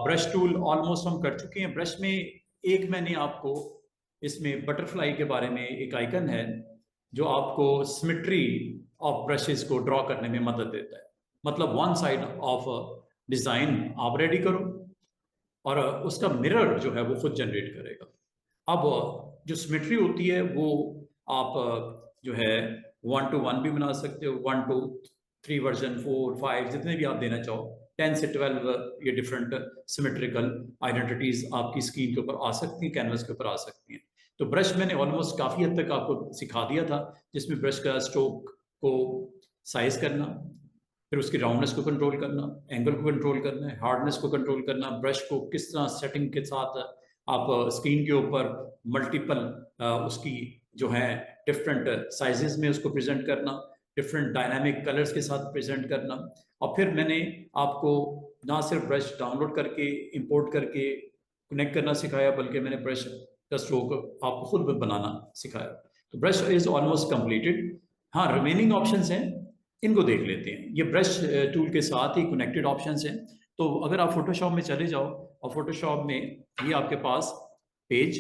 Brush tool almost हम कर चुके हैं। ब्रश में एक मैंने आपको इसमें बटरफ्लाई के बारे में एक आइकन है जो आपको सिमेट्री ऑफ ब्रशेस को ड्रॉ करने में मदद देता है। मतलब वन साइड ऑफ डिजाइन आप रेडी करो और उसका मिरर जो है वो खुद जनरेट करेगा। अब जो सिमेट्री होती है वो आप जो है 1 to 1 भी बना सकते हो, 1 to 3 वर्जन, 4, 5 जितने भी आप देना चाहो, 10 से 12 ये डिफरेंट सिमेट्रिकल आइडेंटिटीज आपकी स्क्रीन के ऊपर आ सकती हैं, कैनवस के ऊपर आ सकती हैं। तो ब्रश मैंने ऑलमोस्ट काफ़ी हद तक आपको सिखा दिया था, जिसमें ब्रश का स्ट्रोक को साइज करना, फिर उसकी राउंडनेस को कंट्रोल करना, एंगल को कंट्रोल करना है, हार्डनेस को कंट्रोल करना, ब्रश को किस तरह सेटिंग के साथ आप स्क्रीन के ऊपर मल्टीपल उसकी जो है डिफरेंट साइजेस में उसको प्रेजेंट करना, डिफरेंट डायनामिक कलर्स के साथ प्रेजेंट करना। और फिर मैंने आपको ना सिर्फ ब्रश डाउनलोड करके इंपोर्ट करके कनेक्ट करना सिखाया, बल्कि मैंने ब्रश का स्ट्रोक आपको खुद बनाना सिखाया। तो ब्रश इज ऑलमोस्ट कंप्लीटेड। हाँ, रिमेनिंग ऑप्शंस हैं, इनको देख लेते हैं। ये ब्रश टूल के साथ ही कनेक्टेड ऑप्शंस हैं। तो अगर आप फोटोशॉप में चले जाओ और फोटोशॉप में ये आपके पास पेज,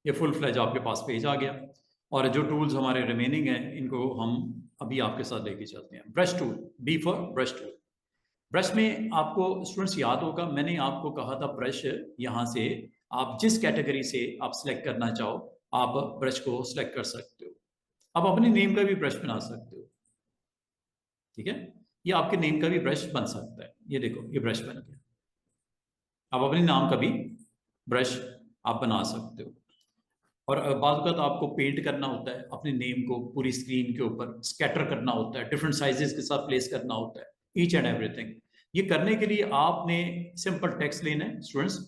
ये फुल फ्लैज आपके पास पेज आ गया। और जो टूल्स हमारे रिमेनिंग हैं इनको हम अभी आपके साथ लेके चलते हैं। Brush tool, B for brush tool. Brush में आपको स्टूडेंट्स याद होगा, मैंने आपको कहा था ब्रश यहाँ से आप जिस कैटेगरी से आप सिलेक्ट करना चाहो आप ब्रश को सिलेक्ट कर सकते हो। आप अपने नेम का भी ब्रश बना सकते हो, ठीक है। ये आपके नेम का भी ब्रश बन सकता है। ये देखो, ये ब्रश बन गया। आप अपने नाम का भी ब्रश आप बना सकते हो। और बाद वक्त आपको पेंट करना होता है अपने नेम को पूरी स्क्रीन के ऊपर, स्कैटर करना होता है, डिफरेंट साइजेस के साथ प्लेस करना होता है, ईच एंड एवरीथिंग। ये करने के लिए आपने सिंपल टेक्स्ट लेना है स्टूडेंट्स,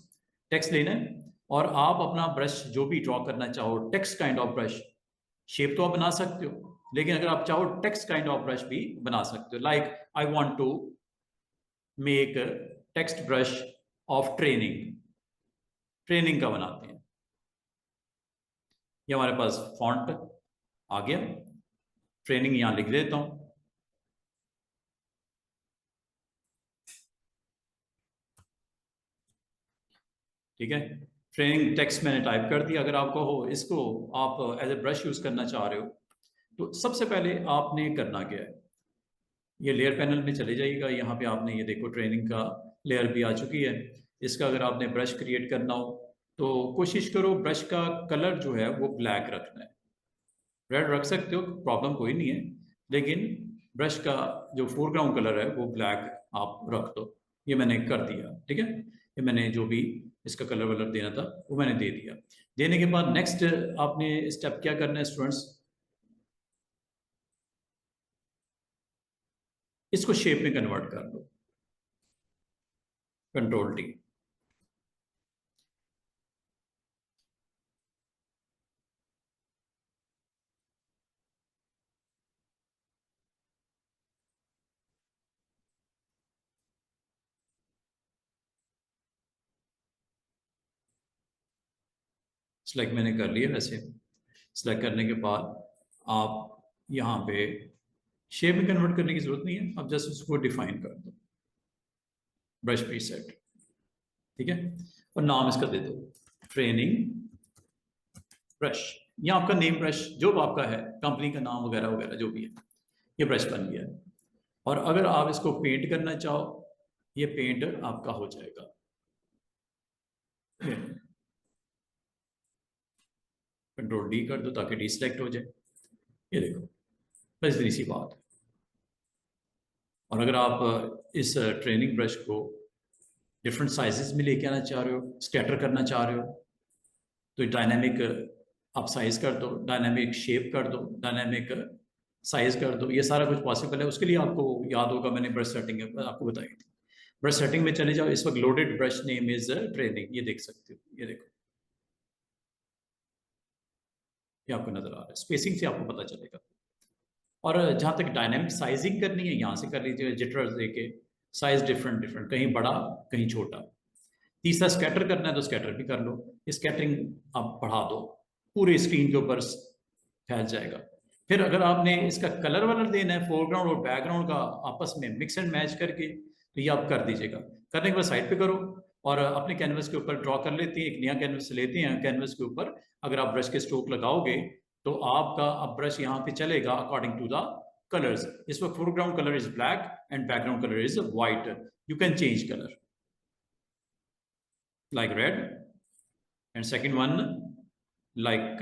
टेक्स्ट लेना है और आप अपना ब्रश जो भी ड्रॉ करना चाहो, text kind of brush, shape तो आप बना सकते हो, लेकिन अगर आप चाहो टेक्स्ट काइंड ऑफ ब्रश भी बना सकते हो। Like I want to make text brush of training, training का बनाते हैं। ये हमारे पास फॉन्ट आ गया, ट्रेनिंग यहां लिख देता हूं। ठीक है, ट्रेनिंग टेक्स्ट मैंने टाइप कर दिया। अगर आपको हो इसको आप एज ए ब्रश यूज करना चाह रहे हो तो सबसे पहले आपने करना क्या है, ये लेयर पैनल में चले जाइएगा। यहाँ पे आपने ये देखो ट्रेनिंग का लेयर भी आ चुकी है। इसका अगर आपने ब्रश क्रिएट करना हो तो कोशिश करो ब्रश का कलर जो है वो ब्लैक रखना है। रेड रख सकते हो, प्रॉब्लम कोई नहीं है, लेकिन ब्रश का जो फोरग्राउंड कलर है वो ब्लैक आप रख दो। ये मैंने कर दिया, ठीक है। ये मैंने जो भी इसका कलर वलर देना था वो मैंने दे दिया। देने के बाद नेक्स्ट आपने स्टेप क्या करना है स्टूडेंट्स, इसको शेप में कन्वर्ट कर दो, कंट्रोल टी। सिलेक्ट मैंने कर लिया। वैसे सिलेक्ट करने के बाद आप यहाँ पे शेप में कन्वर्ट करने की जरूरत नहीं है, आप जस्ट उसको डिफाइन कर दो, ब्रश प्रीसेट, ठीक है। और नाम इसका दे दो ट्रेनिंग ब्रश। ये आपका नेम ब्रश जो आपका है, कंपनी का नाम वगैरह वगैरह जो भी है, ये ब्रश बन गया है। और अगर आप इसको पेंट करना चाहो ये पेंट आपका हो जाएगा। कंट्रोल डी कर दो ताकि डी सिलेक्ट हो जाए। ये देखो, बस इतनी सी बात है। और अगर आप इस ट्रेनिंग ब्रश को डिफरेंट साइजेस में लेके आना चाह रहे हो, स्कैटर करना चाह रहे हो, तो डायनामिक आप साइज कर दो, डायनामिक शेप कर दो, डायनामिक साइज कर दो, ये सारा कुछ पॉसिबल है। उसके लिए आपको याद होगा मैंने ब्रश सेटिंग आपको बताई थी। ब्रश सेटिंग में चले जाओ, इस वक्त loaded brush name is training, ये देख सकते हो। ये देखो, ये आपको नजर आ रहा है, स्पेसिंग से आपको पता चलेगा। और जहां तक डायनामिक साइजिंग करनी है यहां से कर लीजिए, जिटर देके साइज डिफरेंट डिफरेंट, कहीं बड़ा कहीं छोटा। तीसरा स्कैटर करना है तो स्कैटर भी कर लो। स्कैटरिंग आप बढ़ा दो, पूरे स्क्रीन के ऊपर फैल जाएगा। फिर अगर आपने इसका कलर वलर देना है, फोरग्राउंड और बैकग्राउंड का आपस में मिक्स एंड मैच करके, तो ये आप कर दीजिएगा। करने के बाद साइड पे करो और अपने कैनवस के ऊपर ड्रॉ कर लेते हैं, एक नया कैनवस लेते हैं। कैनवस के ऊपर अगर आप ब्रश के स्ट्रोक लगाओगे तो आपका अब ब्रश यहाँ पे चलेगा अकॉर्डिंग टू द कलर्स। इस वक्त foreground colour is black and background colour is white. You can change colour like red and second one like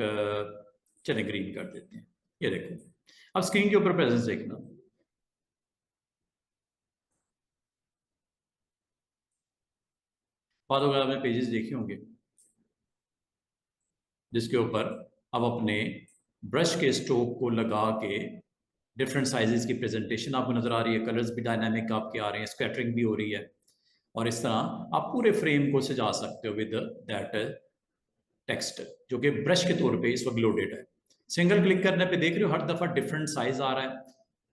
चले ग्रीन कर देते हैं। ये देखो, अब स्क्रीन के ऊपर प्रेजेंस देखना। बाद वगैरह आपने पेजेस देखे होंगे जिसके ऊपर अब अपने ब्रश के स्ट्रोक को लगा के डिफरेंट साइजेस की प्रेजेंटेशन आपको नजर आ रही है, कलर्स भी डायनामिक आपके आ रहे हैं, स्कैटरिंग भी हो रही है, और इस तरह आप पूरे फ्रेम को सजा सकते हो विद दैट टेक्स्ट जो कि ब्रश के तौर पे इस वक्त लोडेड है। सिंगल क्लिक करने पे देख रहे हो हर दफ़ा डिफरेंट साइज आ रहा है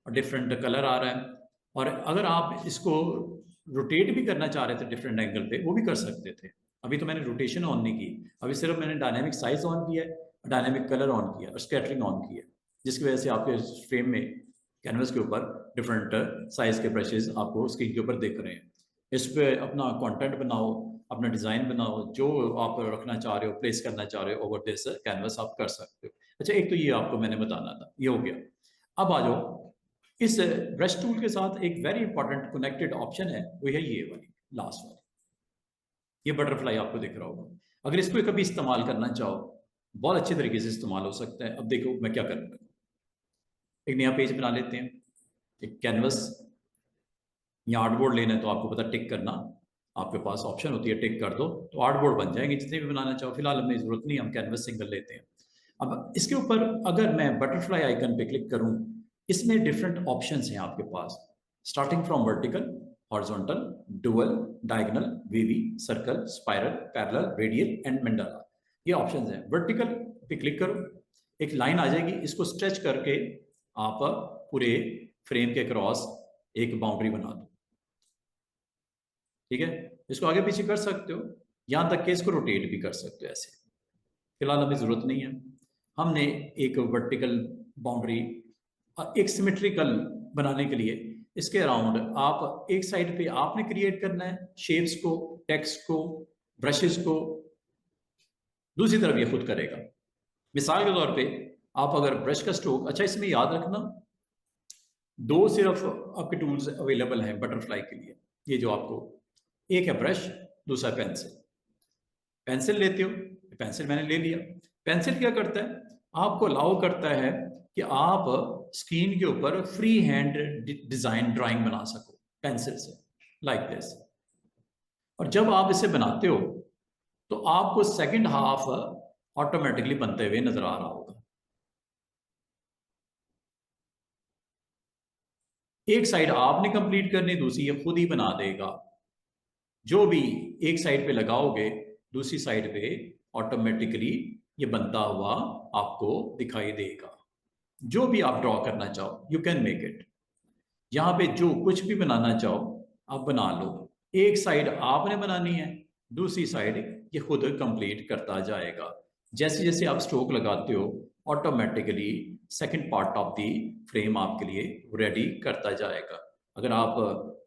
और डिफरेंट कलर आ रहा है। और अगर आप इसको रोटेट भी करना चाह रहे थे डिफरेंट एंगल पे, वो भी कर सकते थे। अभी तो मैंने रोटेशन ऑन नहीं की, अभी सिर्फ मैंने डायनेमिक साइज ऑन किया है, डायनेमिक कलर ऑन किया और स्कैटरिंग ऑन किया, जिसकी वजह से आपके फ्रेम में कैनवस के ऊपर डिफरेंट साइज के ब्रशेज आपको स्क्रीन के ऊपर दिख रहे हैं। इस पर अपना कंटेंट बनाओ, अपना डिज़ाइन बनाओ, जो आप रखना चाह रहे हो, प्लेस करना चाह रहे हो ओवर दिस कैनवस आप कर सकते हो। अच्छा, एक तो ये आपको मैंने बताना था, ये हो गया। अब आ जाओ, इस ब्रश टूल के साथ एक वेरी इंपॉर्टेंट कनेक्टेड ऑप्शन है, वो है ये वाली लास्ट वाली, ये बटरफ्लाई आपको दिख रहा होगा। अगर इसको कभी इस्तेमाल करना चाहो, बहुत अच्छे तरीके से इस्तेमाल हो सकता है। अब देखो मैं क्या करूँगा, एक नया पेज बना लेते हैं, एक कैनवस या आर्टबोर्ड लेना है तो आपको पता टिक करना, आपके पास ऑप्शन होती है, टिक कर दो तो आर्टबोर्ड बन जाएंगे जितने भी बनाना चाहो। फिलहाल हमें जरूरत नहीं, हम कैनवस सिंगल लेते हैं। अब इसके ऊपर अगर मैं बटरफ्लाई आइकन पे क्लिक करूं, इसमें डिफरेंट ऑप्शंस हैं आपके पास, starting from vertical, horizontal, dual, diagonal, wavy, circle, spiral, parallel, radial and mandala, ये ऑप्शंस हैं। वर्टिकल पे क्लिक करो, एक लाइन आ जाएगी, इसको स्ट्रेच करके आप पूरे फ्रेम के क्रॉस एक बाउंड्री बना दो, ठीक है। इसको आगे पीछे कर सकते हो, यहां तक कि इसको रोटेट भी कर सकते हो ऐसे। फिलहाल हमें जरूरत नहीं है, हमने एक वर्टिकल बाउंड्री एक सिमेट्रिकल बनाने के लिए इसके अराउंड आप एक साइड पे आपने क्रिएट करना है शेप्स को, टेक्स्ट को, ब्रशेस को, दूसरी तरफ ये खुद करेगा। मिसाल के तौर पे आप अगर ब्रश का स्ट्रोक, अच्छा इसमें याद रखना दो सिर्फ आपके टूल्स अवेलेबल हैं बटरफ्लाई के लिए, ये जो आपको, एक है ब्रश, दूसरा पेंसिल। पेंसिल लेते हो, पेंसिल मैंने ले लिया। पेंसिल क्या करता है, आपको अलाउ करता है कि आप स्क्रीन के ऊपर फ्री हैंड डिजाइन ड्राइंग बना सको पेंसिल से, लाइक दिस। और जब आप इसे बनाते हो तो आपको सेकंड हाफ ऑटोमेटिकली बनते हुए नजर आ रहा होगा। एक साइड आपने कंप्लीट करनी, दूसरी ये खुद ही बना देगा। जो भी एक साइड पे लगाओगे दूसरी साइड पे ऑटोमेटिकली ये बनता हुआ आपको दिखाई देगा। जो भी आप ड्रॉ करना चाहो यू कैन मेक इट, यहां पे जो कुछ भी बनाना चाहो आप बना लो। एक साइड आपने बनानी है, दूसरी साइड ये खुद कंप्लीट करता जाएगा। जैसे जैसे आप स्ट्रोक लगाते हो automatically second part of the frame आपके लिए रेडी करता जाएगा। अगर आप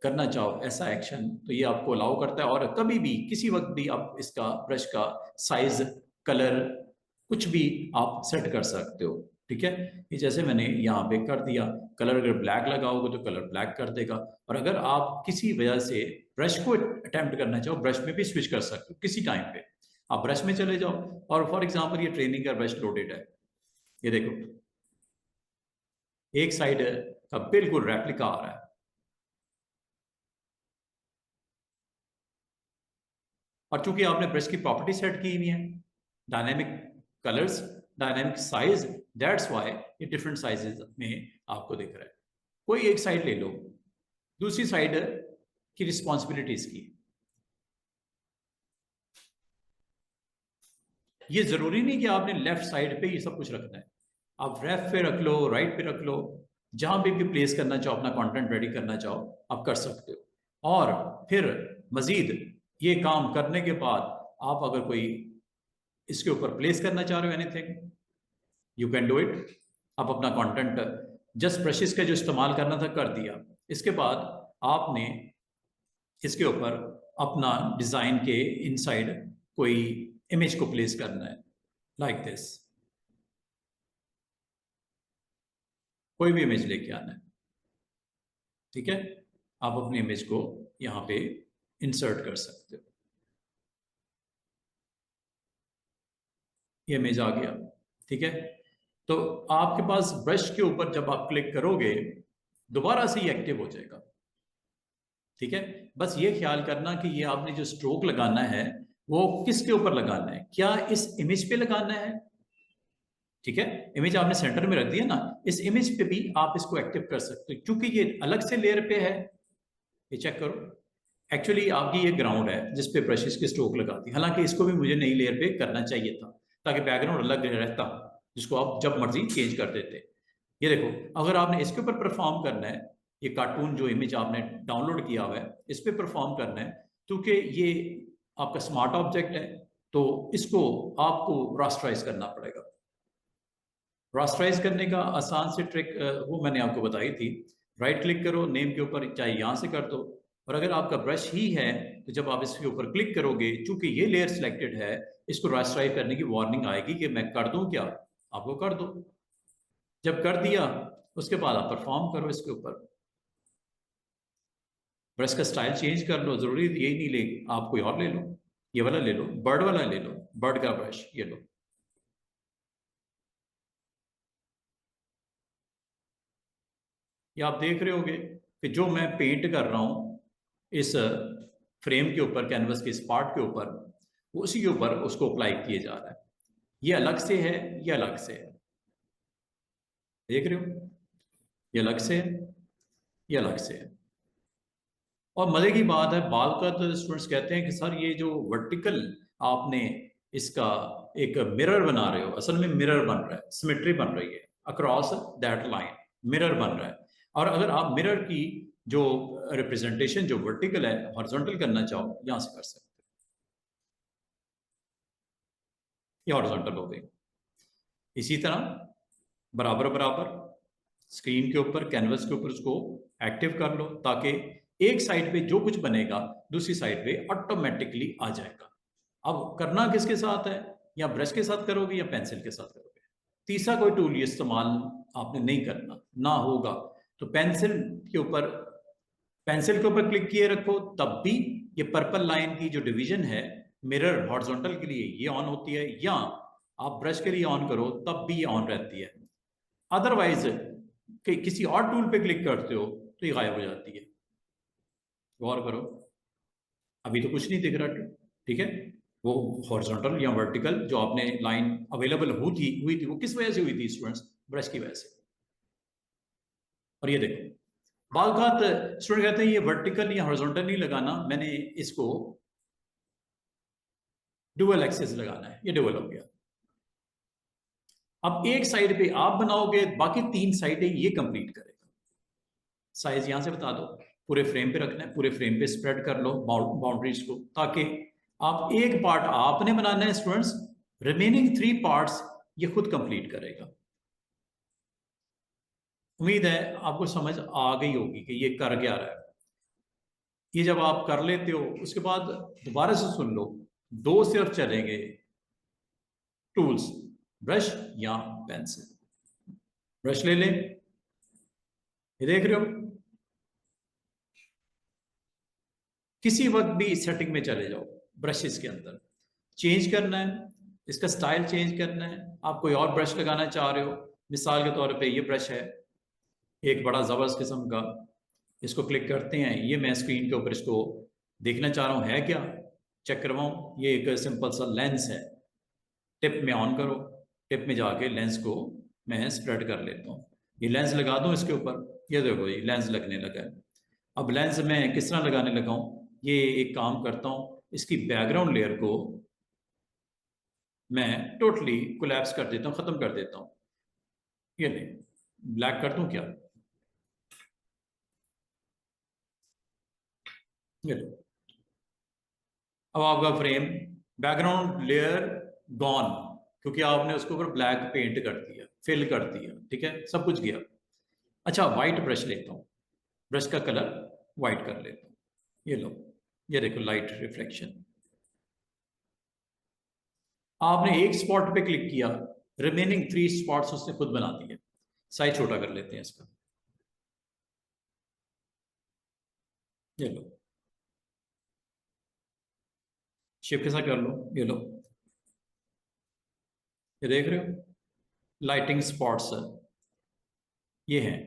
करना चाहो ऐसा एक्शन तो ये आपको अलाउ करता है, और कभी भी किसी वक्त भी आप इसका ब्रश का साइज, कलर कुछ भी आप सेट कर सकते हो, ठीक है। ये जैसे मैंने यहाँ पे कर दिया, कलर अगर ब्लैक लगाओगे तो कलर ब्लैक कर देगा। और अगर आप किसी वजह से ब्रश को अटेम्प्ट करना चाहो, ब्रश में भी स्विच कर सकते हो। किसी टाइम पे आप ब्रश में चले जाओ और फॉर एग्जांपल ये ट्रेनिंग का ब्रश लोडेड है, ये देखो एक साइड का बिल्कुल रेप्लिका आ रहा है। और चूंकि आपने ब्रश की प्रॉपर्टी सेट की हुई है, dynamic colours, dynamic size, that's why ये डिफरेंट साइजेस में आपको दिख रहा है। कोई एक साइड ले लो, दूसरी साइड की रिस्पॉन्सिबिलिटीज की। ये जरूरी नहीं कि आपने लेफ्ट साइड पे ये सब कुछ रखना है, आप लेफ्ट पे रख लो, राइट पे रख लो, जहां भी प्लेस करना चाहो, अपना कंटेंट रेडी करना चाहो आप कर सकते हो। और फिर मजीद ये काम करने के बाद आप अगर कोई इसके ऊपर प्लेस करना चाह रहे हो anything, you can do it. आप अपना कंटेंट जस्ट ब्रशेस का जो इस्तेमाल करना था कर दिया। इसके बाद आपने इसके ऊपर अपना डिजाइन के इनसाइड कोई इमेज को प्लेस करना है, लाइक दिस। कोई भी इमेज लेके आना है, ठीक है। आप अपनी इमेज को यहां पे इंसर्ट कर सकते हो। ये इमेज आ गया, ठीक है। तो आपके पास ब्रश के ऊपर जब आप क्लिक करोगे दोबारा से ये एक्टिव हो जाएगा, ठीक है। बस ये ख्याल करना कि ये आपने जो स्ट्रोक लगाना है वो किसके ऊपर लगाना है, क्या इस इमेज पे लगाना है, ठीक है। इमेज आपने सेंटर में रख दिया ना, इस इमेज पे भी आप इसको एक्टिव कर सकते हो क्योंकि ये अलग से लेयर पे है। ये चेक करो, एक्चुअली आपकी ये ग्राउंड है जिस पे ब्रशेस की स्ट्रोक लगाती है, हालांकि इसको भी मुझे नई लेयर पे करना चाहिए था ताकि बैकग्राउंड अलग रहता, जिसको आप जब मर्जी चेंज कर देते। ये देखो, अगर आपने इसके ऊपर परफॉर्म करना है, ये कार्टून जो इमेज आपने डाउनलोड किया हुआ है इस पर परफॉर्म करना है, क्योंकि ये आपका स्मार्ट ऑब्जेक्ट है तो इसको आपको रास्टराइज करना पड़ेगा। रास्टराइज करने का आसान से ट्रिक वो मैंने आपको बताई थी। राइट क्लिक करो नेम के ऊपर, चाहे यहां से कर दो, और अगर आपका ब्रश ही है तो जब आप इसके ऊपर क्लिक करोगे, चूंकि ये लेयर सिलेक्टेड है, इसको रास्टराइज करने की वार्निंग आएगी कि मैं कर दूं क्या, आपको कर दो। जब कर दिया उसके बाद आप परफॉर्म करो इसके ऊपर, ब्रश का स्टाइल चेंज कर लो, जरूरी यही नहीं ले, आप कोई और ले लो, ये वाला ले लो, बर्ड वाला ले लो, बर्ड का ब्रश ये लो। ये आप देख रहे होगे कि जो मैं पेंट कर रहा हूं इस फ्रेम के ऊपर, कैनवस के इस पार्ट के ऊपर, उसी के ऊपर उसको अप्लाई किए जा रहा है। ये अलग से है, ये अलग से है, देख रहे हो, ये अलग से है, ये अलग से है। और मजे की बात है, बाल का तो स्टूडेंट्स कहते हैं कि सर ये जो वर्टिकल आपने इसका एक मिरर बना रहे हो, असल में मिरर बन रहा है, सिमेट्री बन रही है अक्रॉस दैट लाइन, मिरर बन रहा है। और अगर आप मिरर की जो रिप्रेजेंटेशन जो वर्टिकल है हॉरिजॉन्टल करना चाहो, यहां से कर सकते हो, ये हॉरिजॉन्टल हो गई। इसी तरह बराबर बराबर स्क्रीन के ऊपर, कैनवस के ऊपर उसको एक्टिव कर लो ताकि एक साइड पे जो कुछ बनेगा दूसरी साइड पे ऑटोमेटिकली आ जाएगा। अब करना किसके साथ है, या ब्रश के साथ करोगे या पेंसिल के साथ करोगे, तीसरा कोई टूल ये इस्तेमाल आपने नहीं करना ना होगा। तो पेंसिल के ऊपर क्लिक किए रखो, तब भी ये पर्पल लाइन की जो डिवीजन है मिरर हॉरिजॉन्टल के लिए ये ऑन होती है, या आप ब्रश के लिए ऑन करो तब भी ये ऑन रहती है। अदरवाइज किसी और टूल पे क्लिक करते हो तो ये गायब हो जाती है। गौर करो, अभी तो कुछ नहीं दिख रहा, ठीक है। वो हॉरिजॉन्टल या वर्टिकल जो आपने लाइन अवेलेबल हुई थी वो किस वजह से हुई थी स्टूडेंट्स, ब्रश की वजह से। और ये देखो बाल खात, स्टूडेंट कहते हैं ये वर्टिकल या हॉरिजॉन्टल नहीं लगाना, मैंने इसको डुअल एक्सिस लगाना है, ये डुअल हो गया। अब एक साइड पे आप बनाओगे, बाकी तीन साइडें ये कंप्लीट करेगा। साइज यहां से बता दो, पूरे फ्रेम पे रखना है, पूरे फ्रेम पे स्प्रेड कर लो बाउंड्रीज को, ताकि आप एक पार्ट आपने बनाना है स्टूडेंट्स, रिमेनिंग थ्री पार्ट्स ये खुद कंप्लीट करेगा। उम्मीद है आपको समझ आ गई होगी कि ये कर क्या रहा है। ये जब आप कर लेते हो उसके बाद दोबारा से सुन लो, दो सिर्फ चलेंगे टूल्स, ब्रश या पेंसिल। ब्रश ले लें, ये देख रहे हो, किसी वक्त भी सेटिंग में चले जाओ, ब्रशेस के अंदर चेंज करना है, इसका स्टाइल चेंज करना है, आप कोई और ब्रश लगाना चाह रहे हो, मिसाल के तौर पे ये ब्रश है एक बड़ा जबरदस्त किस्म का, इसको क्लिक करते हैं, ये मैं स्क्रीन के ऊपर इसको देखना चाह रहा हूँ है क्या, चेक करवाऊँ, ये एक सिंपल सा लेंस है, टिप में ऑन करो, टिप में जाके लेंस को मैं स्प्रेड कर लेता हूँ, ये लेंस लगा दूँ इसके ऊपर, ये देखो ये लेंस लगने लगा है। अब लेंस मैं किस तरह लगाने लगा हूँ, ये एक काम करता हूँ, इसकी बैकग्राउंड लेयर को मैं टोटली कोलैप्स कर देता हूँ, खत्म कर देता हूँ, ये नहीं ब्लैक कर दूं क्या, ये लो। अब आपका फ्रेम बैकग्राउंड लेयर गॉन, क्योंकि आपने उसके ऊपर ब्लैक पेंट कर दिया, फिल कर दिया, ठीक है, सब कुछ गया। अच्छा, व्हाइट ब्रश लेता हूँ, ब्रश का कलर व्हाइट कर लेता हूँ। ये लो, ये देखो लाइट रिफ्लेक्शन। आपने एक स्पॉट पे क्लिक किया, रिमेनिंग 3 स्पॉट्स उसने खुद बना दिए। साइज छोटा कर लेते हैं इसका, ये लो, शिफ्ट के साथ कर लो, ये लो, ये देख रहे हो, लाइटिंग स्पॉट्स ये हैं।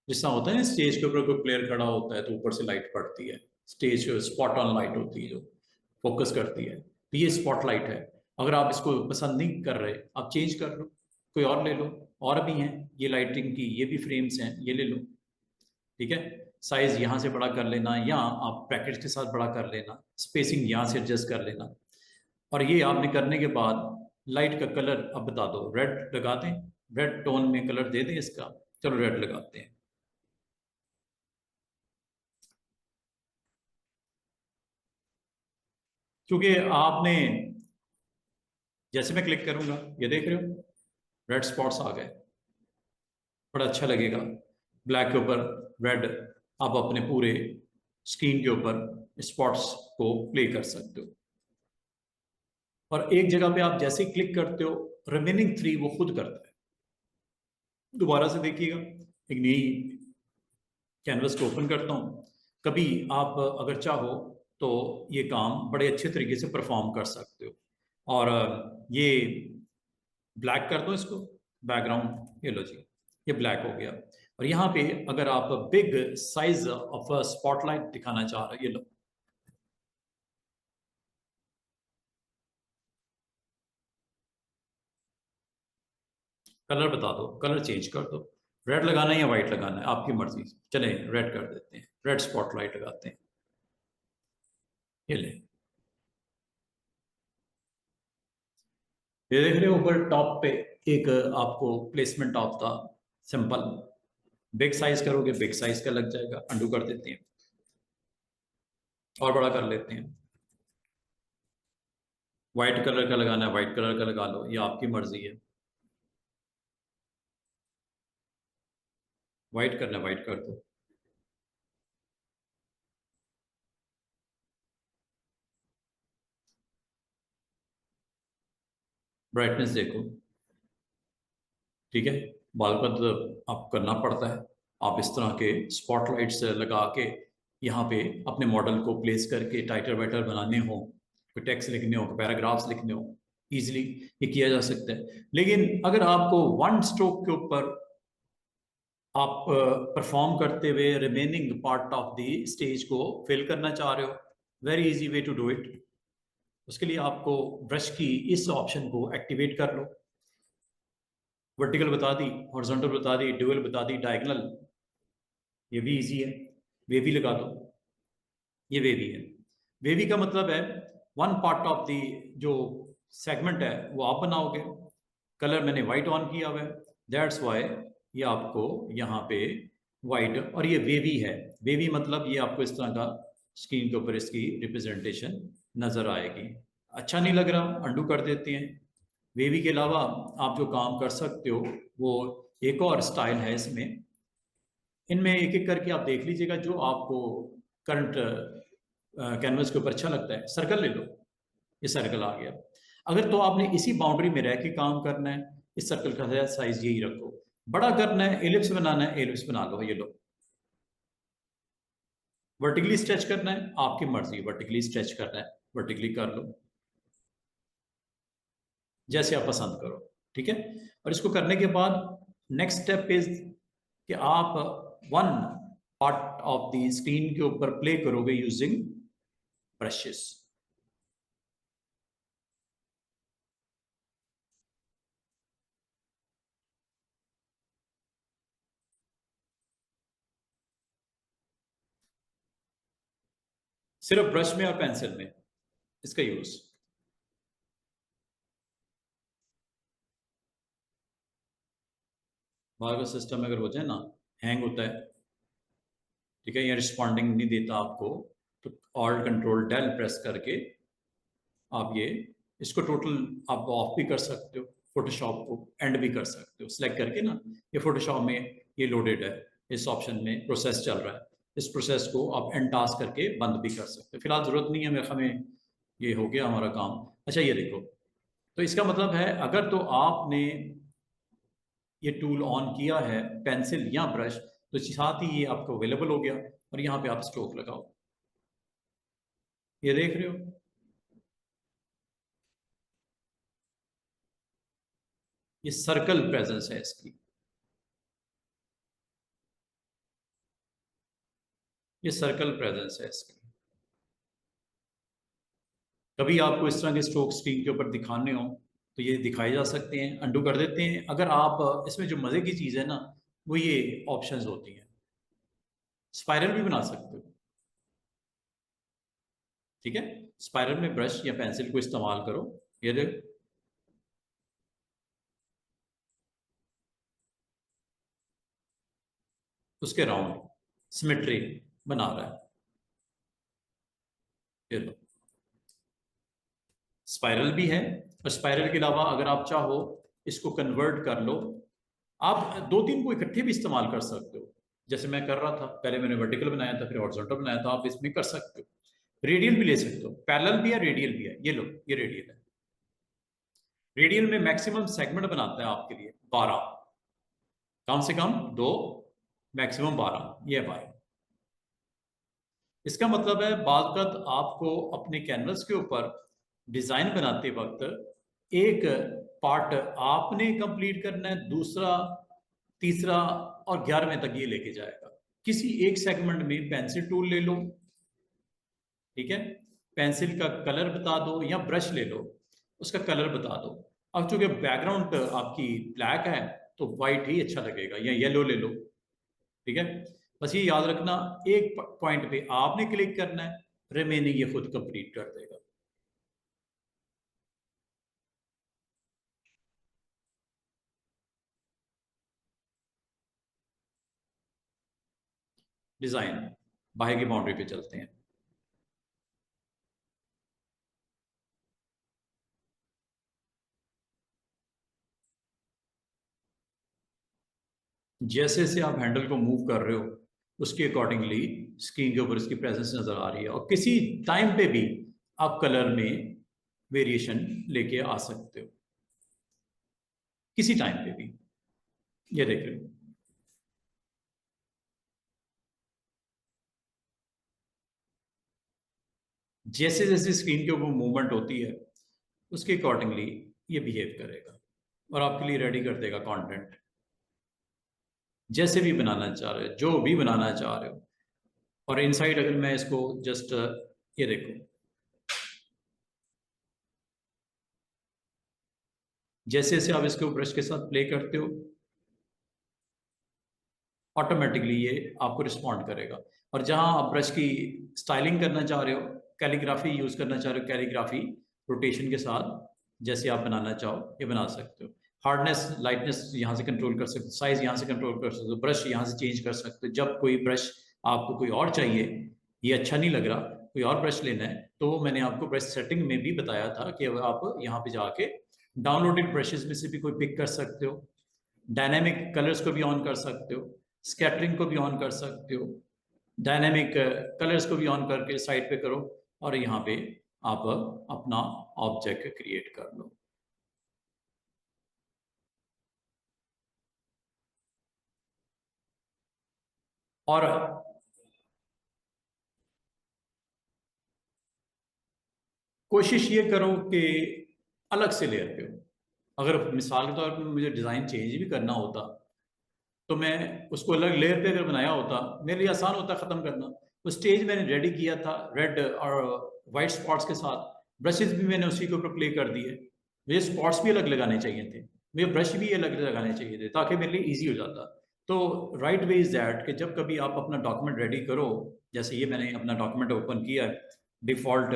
जिससा होता है ना, स्टेज के ऊपर कोई प्लेयर खड़ा होता है तो ऊपर से लाइट पड़ती है, स्टेज स्पॉट ऑन लाइट होती है जो फोकस करती है, तो ये स्पॉट लाइट है। अगर आप इसको पसंद नहीं कर रहे, आप चेंज कर लो, कोई और ले लो। और भी हैं ये लाइटिंग की, ये भी फ्रेम्स हैं, ये ले लो, ठीक है। साइज यहाँ से बड़ा कर लेना, या आप ब्रैकेट्स के साथ बड़ा कर लेना, स्पेसिंग यहाँ से एडजस्ट कर लेना। और ये आपने करने के बाद लाइट का कलर अब बता दो, रेड लगा दें, रेड टोन में कलर दे दें इसका। चलो रेड लगाते हैं। क्योंकि आपने, जैसे मैं क्लिक करूंगा, ये देख रहे हो, रेड स्पॉट्स आ गए, बड़ा अच्छा लगेगा। ब्लैक के ऊपर रेड, आप अपने पूरे स्क्रीन के ऊपर स्पॉट्स को प्ले कर सकते हो। और एक जगह पे आप जैसे ही क्लिक करते हो, रिमेनिंग 3 वो खुद करता है। दोबारा से देखिएगा, एक नई कैनवस को ओपन करता हूँ। कभी आप अगर चाहो तो ये काम बड़े अच्छे तरीके से परफॉर्म कर सकते हो। और ये ब्लैक कर दो इसको, बैकग्राउंड, ये लो जी, ये ब्लैक हो गया। और यहाँ पे अगर आप बिग साइज ऑफ स्पॉटलाइट दिखाना चाह रहे हो, ये लो, कलर बता दो, कलर चेंज कर दो, रेड लगाना है या व्हाइट लगाना है, आपकी मर्जी। चले रेड कर देते हैं, रेड स्पॉटलाइट लगाते हैं, ये ले। ये देख रहे हो ऊपर टॉप पे एक आपको प्लेसमेंट ऑफ था सिंपल। बिग साइज करोगे बिग साइज का लग जाएगा, अंडू कर देते हैं और बड़ा कर लेते हैं। व्हाइट कलर का लगाना है, व्हाइट कलर का लगा लो, ये आपकी मर्जी है। व्हाइट करना है, व्हाइट कर दो। ब्राइटनेस देखो, ठीक है। बाल का तो आप करना पड़ता है। आप इस तरह के स्पॉटलाइट्स लगा के यहाँ पे अपने मॉडल को प्लेस करके टाइटल वाइटल बनाने हो, कोई टेक्स्ट लिखने हो, पैराग्राफ्स लिखने हो, इजीली ये किया जा सकता है। लेकिन अगर आपको वन स्ट्रोक के ऊपर आप परफॉर्म करते हुए remaining part of the stage को फिल करना चाह रहे हो, very easy way to do it. उसके लिए आपको ब्रश की इस ऑप्शन को एक्टिवेट कर लो। वर्टिकल बता दी, हॉरिजॉन्टल बता दी, ड्यूअल बता दी, डायगोनल, ये भी इजी है। वेवी लगा दो, ये वेवी है। वेवी का मतलब है वन पार्ट ऑफ द जो सेगमेंट है वो आप बनाओगे। कलर मैंने वाइट ऑन किया हुआ है, दैट्स वाई ये आपको यहाँ पे वाइट, और ये वेवी है। वेवी मतलब ये आपको इस तरह का स्क्रीन के ऊपर इसकी रिप्रेजेंटेशन नजर आएगी। अच्छा नहीं लग रहा, अंडू कर देते हैं। वेवी के अलावा आप जो काम कर सकते हो वो एक और स्टाइल है इसमें। इनमें एक एक करके आप देख लीजिएगा जो आपको करंट कैनवस के ऊपर अच्छा लगता है। सर्कल ले लो, ये सर्कल आ गया। अगर तो आपने इसी बाउंड्री में रह के काम करना है, इस सर्कल का साइज यही रखो। बड़ा करना है, एलिप्स बनाना है, एलिप्स बना लो, ये लो। वर्टिकली स्ट्रेच करना है, आपकी मर्जी, वर्टिकली स्ट्रेच करना है, वर्टिकली कर लो, जैसे आप पसंद करो, ठीक है। और इसको करने के बाद नेक्स्ट स्टेप इज कि आप one part of the screen के ऊपर प्ले करोगे यूजिंग ब्रशेस। सिर्फ ब्रश में और पेंसिल में इसका यूज। बार बार सिस्टम अगर हो जाए ना, हैंग होता है, ठीक है, या रिस्पॉन्डिंग नहीं देता आपको, तो ऑल्ट कंट्रोल डेल प्रेस करके आप ये इसको टोटल आप ऑफ भी कर सकते हो, फोटोशॉप को एंड भी कर सकते हो सिलेक्ट करके ना। ये फोटोशॉप में ये लोडेड है, इस ऑप्शन में प्रोसेस चल रहा है, इस प्रोसेस को आप एंड टास्क करके बंद भी कर सकते हो। फिलहाल ज़रूरत नहीं है, मेरे हमें ये हो गया हमारा काम। अच्छा ये देखो, तो इसका मतलब है अगर तो आपने ये टूल ऑन किया है, पेंसिल या ब्रश, तो साथ ही ये आपको अवेलेबल हो गया और यहाँ पे आप स्ट्रोक लगाओ, ये देख रहे हो। ये सर्कल प्रेजेंस है इसकी, ये सर्कल प्रेजेंस है इसकी। कभी आपको इस तरह के स्ट्रोक स्क्रीन के ऊपर दिखाने हो तो ये दिखाए जा सकते हैं, अंडू कर देते हैं। अगर आप इसमें जो मजे की चीज है ना, वो ये ऑप्शंस होती हैं, स्पाइरल भी बना सकते हो। ठीक है, स्पाइरल में ब्रश या पेंसिल को इस्तेमाल करो, ये देख, उसके राउंड सिमेट्री बना रहा है, ये लो, स्पाइरल भी है। और स्पाइरल के अलावा अगर आप चाहो इसको कन्वर्ट कर लो, आप दो तीन को इकट्ठे भी इस्तेमाल कर सकते हो। जैसे मैं कर रहा था, पहले मैंने वर्टिकल बनाया था, फिर हॉरिजॉन्टल बनाया था, आप इसमें कर सकते हो। रेडियल भी ले सकते हो, पैरेलल भी है, रेडियल भी है। ये लो, ये रेडियल है। रेडियल में मैक्सिमम सेगमेंट बनाता है आपके लिए 12, कम से कम 2, मैक्सिमम 12, ये है 12। इसका मतलब है बाज़ आपको अपने कैनवस के ऊपर डिजाइन बनाते वक्त एक पार्ट आपने कंप्लीट करना है, दूसरा, तीसरा और 11वें तक ये लेके जाएगा। किसी एक सेगमेंट में पेंसिल टूल ले लो, ठीक है, पेंसिल का कलर बता दो, या ब्रश ले लो, उसका कलर बता दो। अब चूंकि बैकग्राउंड आपकी ब्लैक है तो व्हाइट ही अच्छा लगेगा, या येलो ले लो, ठीक है। बस ये याद रखना, एक पॉइंट पे आपने क्लिक करना है, रिमेनिंग ये खुद कंप्लीट कर देगा। डिजाइन बाहर की बाउंड्री पे चलते हैं। जैसे जैसे आप हैंडल को मूव कर रहे हो, उसके अकॉर्डिंगली स्क्रीन के ऊपर इसकी प्रेजेंस नजर आ रही है, और किसी टाइम पे भी आप कलर में वेरिएशन लेके आ सकते हो, किसी टाइम पे भी। ये देख रहे हो, जैसे जैसे स्क्रीन के ऊपर मूवमेंट होती है उसके अकॉर्डिंगली ये बिहेव करेगा और आपके लिए रेडी कर देगा कंटेंट, जैसे भी बनाना चाह रहे हो, जो भी बनाना चाह रहे हो। और इनसाइड अगर मैं इसको जस्ट, ये देखो, जैसे जैसे आप इसको ब्रश के साथ प्ले करते हो, ऑटोमेटिकली ये आपको रिस्पॉन्ड करेगा। और जहां आप ब्रश की स्टाइलिंग करना चाह रहे हो, कैलीग्राफी यूज करना चाह रहे हो, कैलीग्राफी रोटेशन के साथ जैसे आप बनाना चाहो ये बना सकते हो। हार्डनेस लाइटनेस यहाँ से कंट्रोल कर सकते हो, साइज यहाँ से कंट्रोल कर सकते हो, ब्रश यहाँ से चेंज कर सकते हो। जब कोई ब्रश आपको कोई और चाहिए, ये अच्छा नहीं लग रहा, कोई और ब्रश लेना है, तो मैंने आपको ब्रश सेटिंग में भी बताया था कि आप यहाँ पे जाके डाउनलोडेड ब्रशेज में से भी कोई पिक कर सकते हो, डायनेमिक कलर्स को भी ऑन कर सकते हो, स्कैटरिंग को भी ऑन कर सकते हो, डायनेमिक कलर्स को भी ऑन करके साइड पे करो, और यहाँ पे आप अपना ऑब्जेक्ट क्रिएट कर लो। और कोशिश ये करो कि अलग से लेयर पे हो। अगर मिसाल के तौर पर मुझे डिज़ाइन चेंज भी करना होता तो मैं उसको अलग लेयर पे अगर बनाया होता, मेरे लिए आसान होता ख़त्म करना। तो स्टेज मैंने रेडी किया था रेड और वाइट स्पॉट्स के साथ, ब्रशेज भी मैंने उसी के ऊपर प्ले कर दिए। मुझे स्पॉट्स भी अलग लगाने चाहिए थे, मुझे ब्रश भी अलग लगाने चाहिए थे, ताकि मेरे लिए ईजी हो जाता। तो राइट वे इज़ दैट कि जब कभी आप अपना डॉक्यूमेंट रेडी करो, जैसे ये मैंने अपना डॉक्यूमेंट ओपन किया, डिफ़ॉल्ट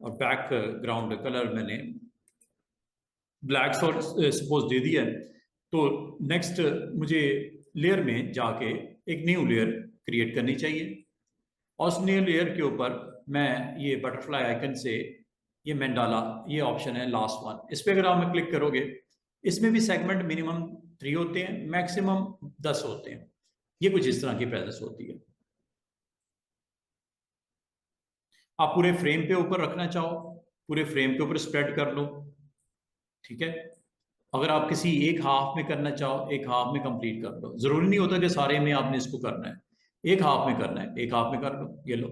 और बैकग्राउंड कलर मैंने ब्लैक और सपोज दे दिया है, तो नेक्स्ट मुझे लेयर में जाके एक न्यू लेयर क्रिएट करनी चाहिए, और उस न्यू लेयर के ऊपर मैं ये बटरफ्लाई आइकन से ये मंडाला, ये ऑप्शन है लास्ट वन। इस पर अगर आप क्लिक करोगे, इसमें भी सेगमेंट मिनिमम 3 होते हैं, मैक्सिमम 10 होते हैं। ये कुछ इस तरह की प्रेजेंस होती है। आप पूरे फ्रेम पे ऊपर रखना चाहो, पूरे फ्रेम के ऊपर स्प्रेड कर लो, ठीक है। अगर आप किसी एक हाफ में करना चाहो, एक हाफ में कंप्लीट कर लो। जरूरी नहीं होता कि सारे में आपने इसको करना है, एक हाफ में करना है, एक हाफ में कर लो। ये लो,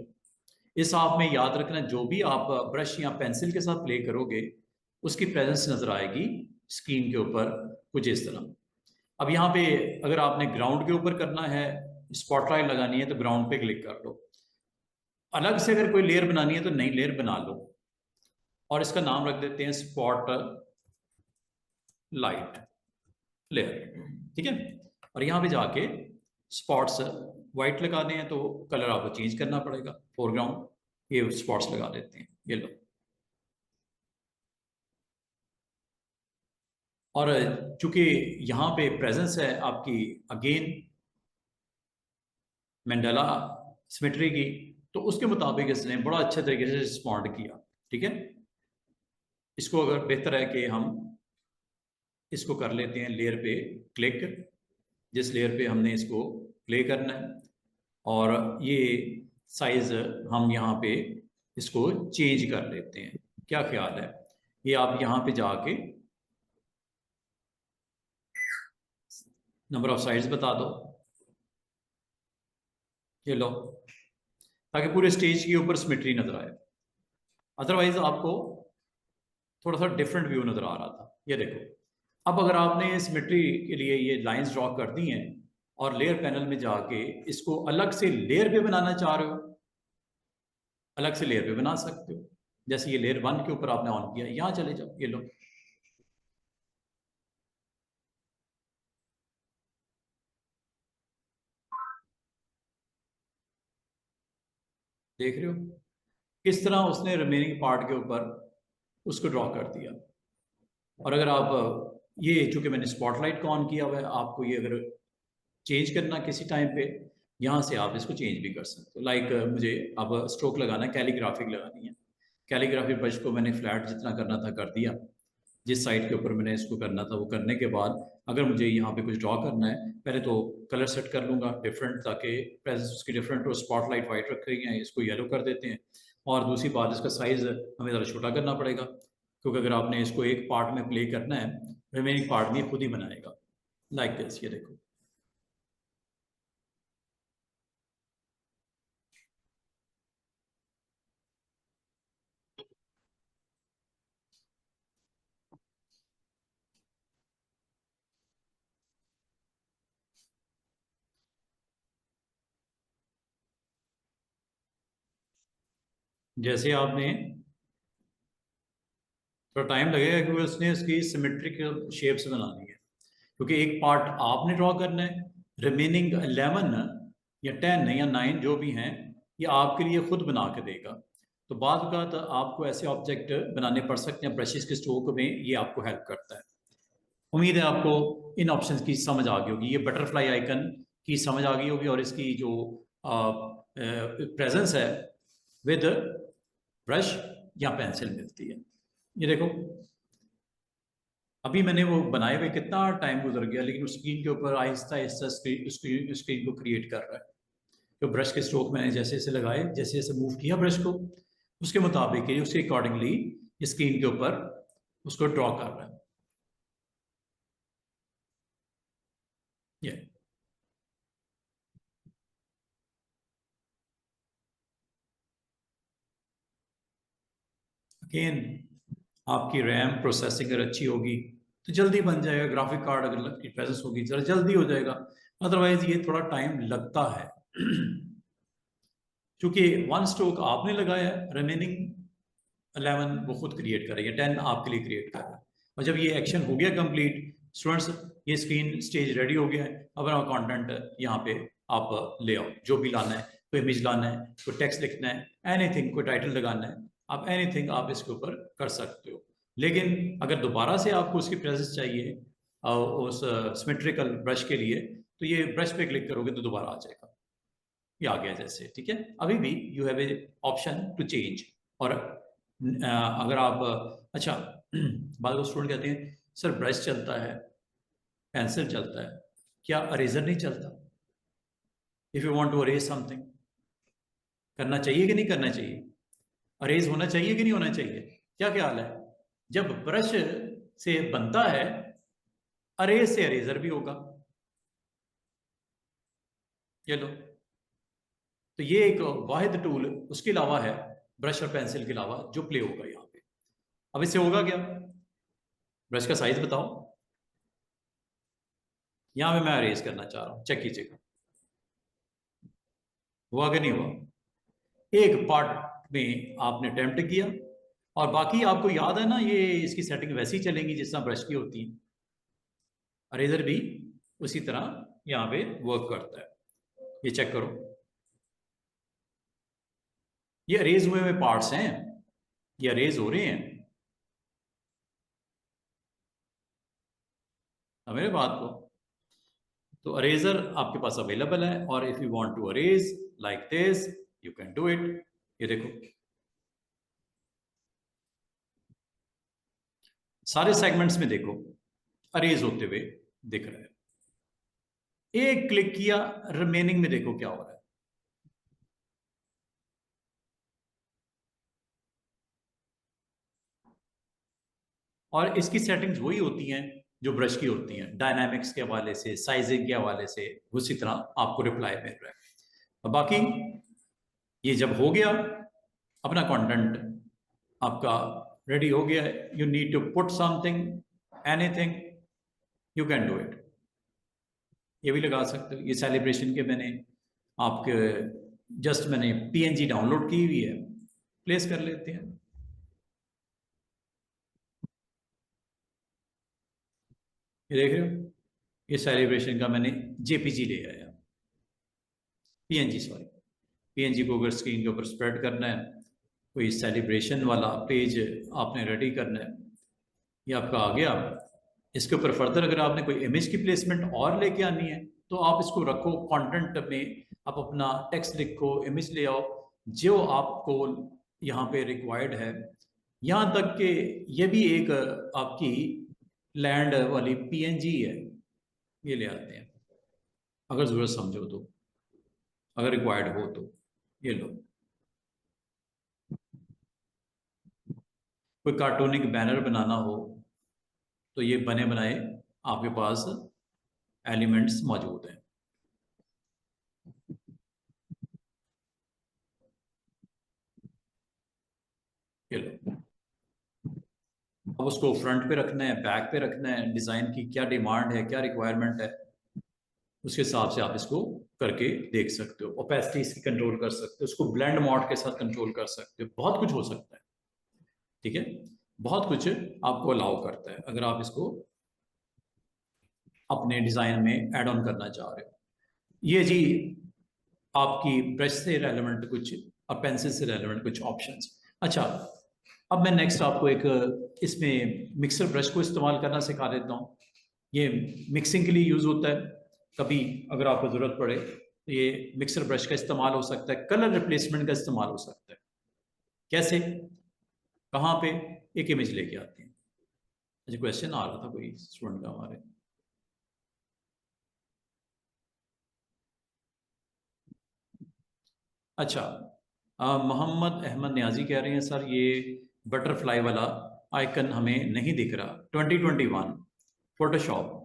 इस हाफ में याद रखना जो भी आप ब्रश या पेंसिल के साथ प्ले करोगे उसकी प्रेजेंस नजर आएगी स्क्रीन के ऊपर कुछ इस तरह। अब यहाँ पे अगर आपने ग्राउंड के ऊपर करना है, स्पॉटलाइट लगानी है, तो ग्राउंड पे क्लिक कर लो। अलग से अगर कोई लेयर बनानी है तो नई लेयर बना लो और इसका नाम रख देते हैं स्पॉट लाइट लेयर, ठीक है। और यहाँ पे जाके स्पॉट्स वाइट लगा दें तो कलर आपको चेंज करना पड़ेगा, फोरग्राउंड ये स्पॉट्स लगा देते हैं, ये लो। और चूंकि यहाँ पे प्रेजेंस है आपकी अगेन मंडेला सिमेट्री की, तो उसके मुताबिक इसने बड़ा अच्छे तरीके से रिस्पॉन्ड किया, ठीक है। इसको अगर बेहतर है कि हम इसको कर लेते हैं लेयर पे क्लिक, जिस लेयर पे हमने इसको प्ले करना है, और ये साइज हम यहाँ पे इसको चेंज कर लेते हैं। क्या ख्याल है, ये आप यहाँ पे जाके नंबर ऑफ साइड्स बता दो, ये लो, ताकि पूरे स्टेज के ऊपर सिमेट्री नजर आए। अदरवाइज आपको थोड़ा सा डिफरेंट व्यू नजर आ रहा था। ये देखो, अब अगर आपने सिमेट्री के लिए ये लाइंस ड्रॉ कर दी हैं और लेयर पैनल में जाके इसको अलग से लेयर पे बनाना चाह रहे हो, अलग से लेयर पे बना सकते हो। जैसे ये लेयर 1 के ऊपर आपने ऑन किया, यहां चले जाओ, ये लो, देख रहे हो किस तरह उसने रिमेनिंग पार्ट के ऊपर उसको ड्रॉ कर दिया। और अगर आप ये चूंकि मैंने स्पॉटलाइट को ऑन किया हुआ है, आपको ये अगर चेंज करना किसी टाइम पे, यहाँ से आप इसको चेंज भी कर सकते हो। लाइक मुझे अब स्ट्रोक लगाना है, कैलीग्राफिक लगानी है, कैलीग्राफी ब्रश को मैंने फ्लैट जितना करना था कर दिया। जिस साइड के ऊपर मैंने इसको करना था वो करने के बाद अगर मुझे यहाँ पे कुछ ड्रॉ करना है, पहले तो कलर सेट कर लूँगा डिफरेंट, ताकि प्रेजेंस उसकी डिफरेंट हो। स्पॉटलाइट वाइट रख रही है, इसको येलो कर देते हैं। और दूसरी बात, इसका साइज़ हमें ज़रा छोटा करना पड़ेगा, क्योंकि अगर आपने इसको एक पार्ट में प्ले करना है, रिमेनिंग पार्ट में खुद ही बनाएगा। लाइक दिस, ये देखो। जैसे आपने थोड़ा टाइम लगेगा क्योंकि उसने उसकी सिमेट्रिकल शेप्स बनानी है, क्योंकि एक पार्ट आपने ड्रॉ करना है, रिमेनिंग 11 या 10 या 9 जो भी हैं ये आपके लिए खुद बना के देगा। तो बाद का आपको ऐसे ऑब्जेक्ट बनाने पड़ सकते हैं ब्रशेस के स्ट्रोक में, ये आपको हेल्प करता है। उम्मीद है आपको इन ऑप्शंस की समझ आ गई होगी, ये बटरफ्लाई आइकन की समझ आ गई होगी, और इसकी जो प्रेजेंस है विद ब्रश या पेंसिल मिलती है। ये देखो, अभी मैंने वो बनाए हुए कितना टाइम गुजर गया, लेकिन उस स्क्रीन के ऊपर आहिस्ता आहिस्ता स्क्रीन को क्रिएट कर रहा है। तो ब्रश के स्ट्रोक मैंने जैसे जैसे लगाए, जैसे जैसे मूव किया ब्रश को, उसके मुताबिक ही उसके अकॉर्डिंगली स्क्रीन के ऊपर उसको ड्रॉ कर रहा है। ये अगेन आपकी रैम प्रोसेसिंग अगर अच्छी होगी तो जल्दी बन जाएगा, ग्राफिक कार्ड अगर की प्रेजेंस होगी जरा जल्दी हो जाएगा। अदरवाइज ये थोड़ा टाइम लगता है क्योंकि 1 स्ट्रोक आपने लगाया, रिमेनिंग 11 वो खुद क्रिएट कर रही है, 10 आपके लिए क्रिएट कर रहा है। और जब ये एक्शन हो गया कंप्लीट स्टूडेंट्स, ये स्क्रीन स्टेज रेडी हो गया है। अब अपना कंटेंट यहाँ पे आप ले आओ, जो भी लाना है, कोई इमेज लाना है, कोई टेक्स्ट लिखना है, एनीथिंग, कोई टाइटल लगाना है, आप एनीथिंग आप इसके ऊपर कर सकते हो। लेकिन अगर दोबारा से आपको उसकी प्रेजेंस चाहिए उस सिमेट्रिकल ब्रश के लिए, तो ये ब्रश पे क्लिक करोगे तो दोबारा आ जाएगा, ये आ गया जैसे, ठीक है। अभी भी you have a option to change, और अगर आप अच्छा बाद में स्टूडेंट कहते हैं सर ब्रश चलता है, पेंसिल चलता है, क्या अरेजर नहीं चलता? If you want to erase something, करना चाहिए कि नहीं करना चाहिए? अरेज होना चाहिए कि नहीं होना चाहिए? क्या ख्याल है? जब ब्रश से बनता है, अरेज से अरेजर भी होगा। ये लो, तो ये एक वाहिद टूल उसके अलावा है, ब्रश और पेंसिल के अलावा, जो प्ले होगा यहाँ पे। अब इससे होगा क्या? ब्रश का साइज बताओ। यहां पे मैं अरेज करना चाह रहा हूं, चेक कीजिएगा हुआ कि नहीं हुआ। एक पार्ट में आपने अटेम्प्ट किया, और बाकी आपको याद है ना, ये इसकी सेटिंग वैसी चलेंगी जिस तरह ब्रश की होती है। अरेजर भी उसी तरह यहाँ पे वर्क करता है। ये चेक करो, ये अरेज हुए हुए पार्ट्स हैं, ये अरेज हो रहे हैं। मेरे बात को, तो अरेजर आपके पास अवेलेबल है, और if you want to erase like this, you can do it. ये देखो, सारे सेगमेंट्स में देखो अरेज होते हुए दिख रहा है। एक क्लिक किया, रिमेनिंग में देखो क्या हो रहा है। और इसकी सेटिंग्स वही होती हैं जो ब्रश की होती हैं, डायनामिक्स के हवाले से, साइजिंग के हवाले से, उसी तरह आपको रिप्लाई मिल रहा है। और बाकी ये जब हो गया, अपना कंटेंट आपका रेडी हो गया, you need to put something, anything, you can do it. ये भी लगा सकते हो। ये सेलिब्रेशन के मैंने आपके जस्ट मैंने पीएनजी डाउनलोड की हुई है, प्लेस कर लेते हैं। ये देख रहे हो, ये सेलिब्रेशन का मैंने जेपीजी ले आया, पीएनजी सॉरी, पीएनजी को अगर स्क्रीन के ऊपर स्प्रेड करना है, कोई सेलिब्रेशन वाला पेज आपने रेडी करना है, ये आपका आ गया। इसके ऊपर फर्दर अगर आपने कोई इमेज की प्लेसमेंट और लेके आनी है, तो आप इसको रखो कंटेंट में, आप अपना टेक्स्ट लिखो, इमेज ले आओ जो आपको यहाँ पे रिक्वायर्ड है। यहाँ तक कि ये भी एक आपकी लैंड वाली पीएनजी है, ये ले आते हैं अगर ज़रूरत समझो तो, अगर रिक्वायर्ड हो तो। ये लो, कोई कार्टूनिक बैनर बनाना हो तो ये बने बनाए आपके पास एलिमेंट्स मौजूद हैं। ये लो, अब उसको फ्रंट पे रखना है, बैक पे रखना है, डिज़ाइन की क्या डिमांड है, क्या रिक्वायरमेंट है, उसके हिसाब से आप इसको करके देख सकते हो। ओपेसिटी इसकी कंट्रोल कर सकते हो, उसको ब्लेंड मोड के साथ कंट्रोल कर सकते हो, बहुत कुछ हो सकता है। ठीक है, बहुत कुछ आपको अलाउ करता है अगर आप इसको अपने डिज़ाइन में ऐड ऑन करना चाह रहे हो। ये जी आपकी ब्रश से रेलेवेंट कुछ और पेंसिल से रेलेवेंट कुछ ऑप्शंस। अच्छा, अब मैं नेक्स्ट आपको एक इसमें मिक्सर ब्रश को इस्तेमाल करना सिखा देता हूँ। ये मिक्सिंग के लिए यूज़ होता है, कभी अगर आपको ज़रूरत पड़े तो ये मिक्सर ब्रश का इस्तेमाल हो सकता है, कलर रिप्लेसमेंट का इस्तेमाल हो सकता है। कैसे, कहाँ पे? एक इमेज लेके आते हैं। अच्छा, क्वेश्चन आ रहा था कोई स्टूडेंट का हमारे। अच्छा, मोहम्मद अहमद न्याजी कह रहे हैं सर ये बटरफ्लाई वाला आइकन हमें नहीं दिख रहा। 2021 फोटोशॉप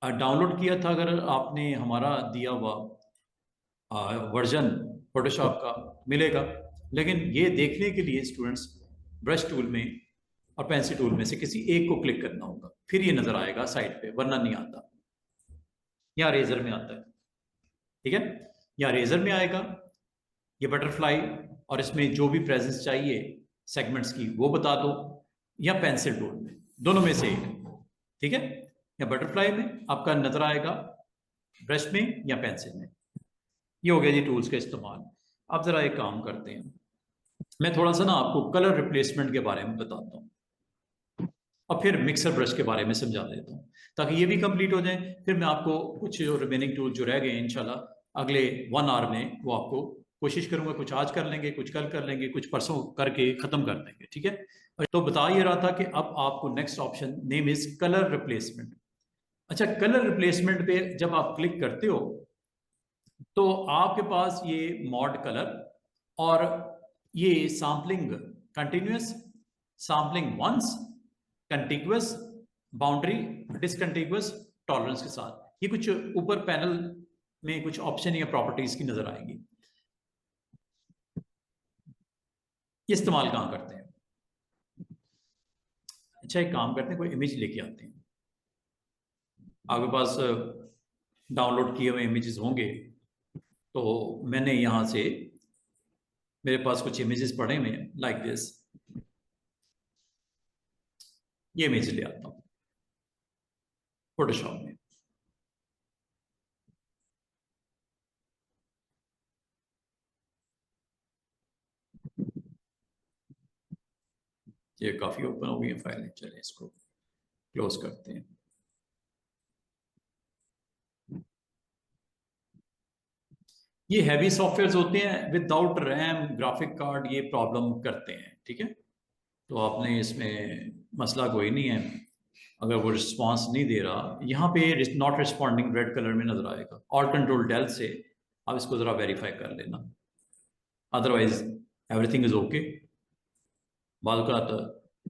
डाउनलोड किया था, अगर आपने हमारा दिया हुआ वर्जन फोटोशॉप का मिलेगा। लेकिन ये देखने के लिए स्टूडेंट्स ब्रश टूल में और पेंसिल टूल में से किसी एक को क्लिक करना होगा, फिर ये नज़र आएगा साइड पे, वरना नहीं आता। या रेजर में आता है, ठीक है, या रेजर में आएगा ये बटरफ्लाई, और इसमें जो भी प्रेजेंस चाहिए सेगमेंट्स की वो बता दो, या पेंसिल टूल में, दोनों में से एक। ठीक है, या बटरफ्लाई में आपका नजर आएगा, ब्रश में या पेंसिल में। ये हो गया जी टूल्स का इस्तेमाल। अब जरा एक काम करते हैं, मैं थोड़ा सा ना आपको कलर रिप्लेसमेंट के बारे में बताता हूँ, और फिर मिक्सर ब्रश के बारे में समझा देता हूँ, ताकि ये भी कंप्लीट हो जाए। फिर मैं आपको कुछ जो रिमेनिंग टूल जो रह गए इंशाल्लाह अगले 1 आवर में वो आपको कोशिश करूंगा कुछ आज कर लेंगे, कुछ कल कर लेंगे, कुछ परसों करके खत्म कर देंगे, ठीक है। तो बता ये रहा था कि अब आपको next option name is colour replacement. अच्छा, कलर रिप्लेसमेंट पे जब आप क्लिक करते हो तो आपके पास ये मॉड कलर और ये sampling continuous, sampling once, contiguous, boundary, discontiguous, tolerance के साथ ये कुछ ऊपर पैनल में कुछ ऑप्शन या प्रॉपर्टीज की नजर आएंगी। ये इस्तेमाल कहाँ करते हैं? अच्छा, एक काम करते हैं, कोई इमेज लेके आते हैं। आपके पास डाउनलोड किए हुए इमेजेस होंगे, तो मैंने यहां से, मेरे पास कुछ इमेजेस पड़े हुए हैं लाइक दिस। ये इमेज ले आता हूं फोटोशॉप में। ये काफी ओपन हो गई है फाइल, चलिए इसको क्लोज करते हैं। ये हैवी सॉफ्टवेयर होते हैं, विदाउट रैम ग्राफिक कार्ड ये प्रॉब्लम करते हैं, ठीक है। तो आपने इसमें मसला कोई नहीं है। अगर वो रिस्पांस नहीं दे रहा, यहाँ पे नॉट रिस्पॉन्डिंग रेड कलर में नजर आएगा, ऑल कंट्रोल डेल से आप इसको जरा वेरीफाई कर लेना, अदरवाइज एवरीथिंग इज ओके। बाल का तो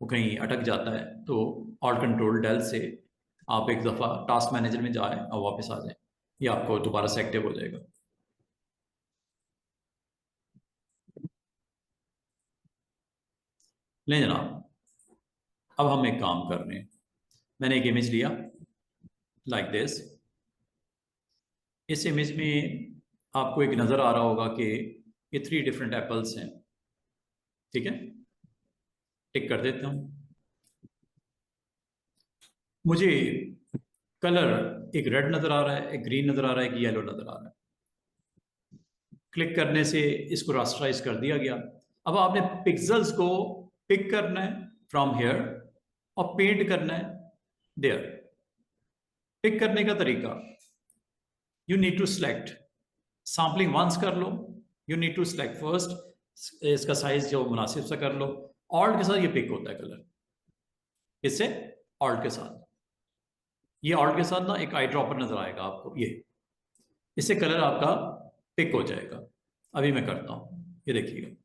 वो कहीं अटक जाता है, तो ऑल कंट्रोल डेल से आप एक दफ़ा टास्क मैनेजर में जाएं और वापस आ जाएं, ये आपको दोबारा से एक्टिव हो जाएगा। ले जनाब, अब हम एक काम कर रहे हैं। मैंने एक इमेज लिया लाइक दिस। इस इमेज में आपको एक नज़र आ रहा होगा कि ये 3 डिफरेंट एप्पल्स हैं, ठीक है। टिक कर देता हूँ। मुझे कलर एक रेड नज़र आ रहा है, एक ग्रीन नज़र आ रहा है, एक येलो नज़र आ रहा है। क्लिक करने से इसको रास्टराइज कर दिया गया। अब आपने पिक्सल्स को पिक करना है फ्रॉम हेयर और पेंट करना है देयर। पिक करने का तरीका, you need to select, sampling once कर लो, you need to select first, इसका साइज जो मुनासिब सा कर लो। ऑल्ट के साथ ये पिक होता है कलर, इससे ऑल्ट के साथ, ये ऑल्ट के साथ ना एक आई ड्रॉपर नजर आएगा आपको, ये इससे कलर आपका पिक हो जाएगा। अभी मैं करता हूं, ये देखिएगा।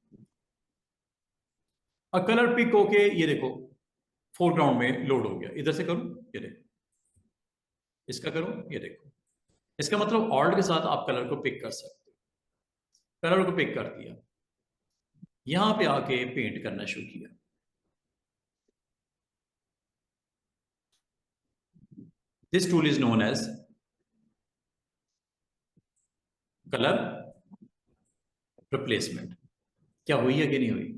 और कलर पिक होके ये देखो फोरग्राउंड में लोड हो गया। इधर से करूं, ये देखो, इसका करूं, ये देखो। इसका मतलब ऑल्ट के साथ आप कलर को पिक कर सकते हो। कलर को पिक कर दिया, यहां पे आके पेंट करना शुरू किया। This tool is known as colour replacement. क्या हुई है कि नहीं हुई?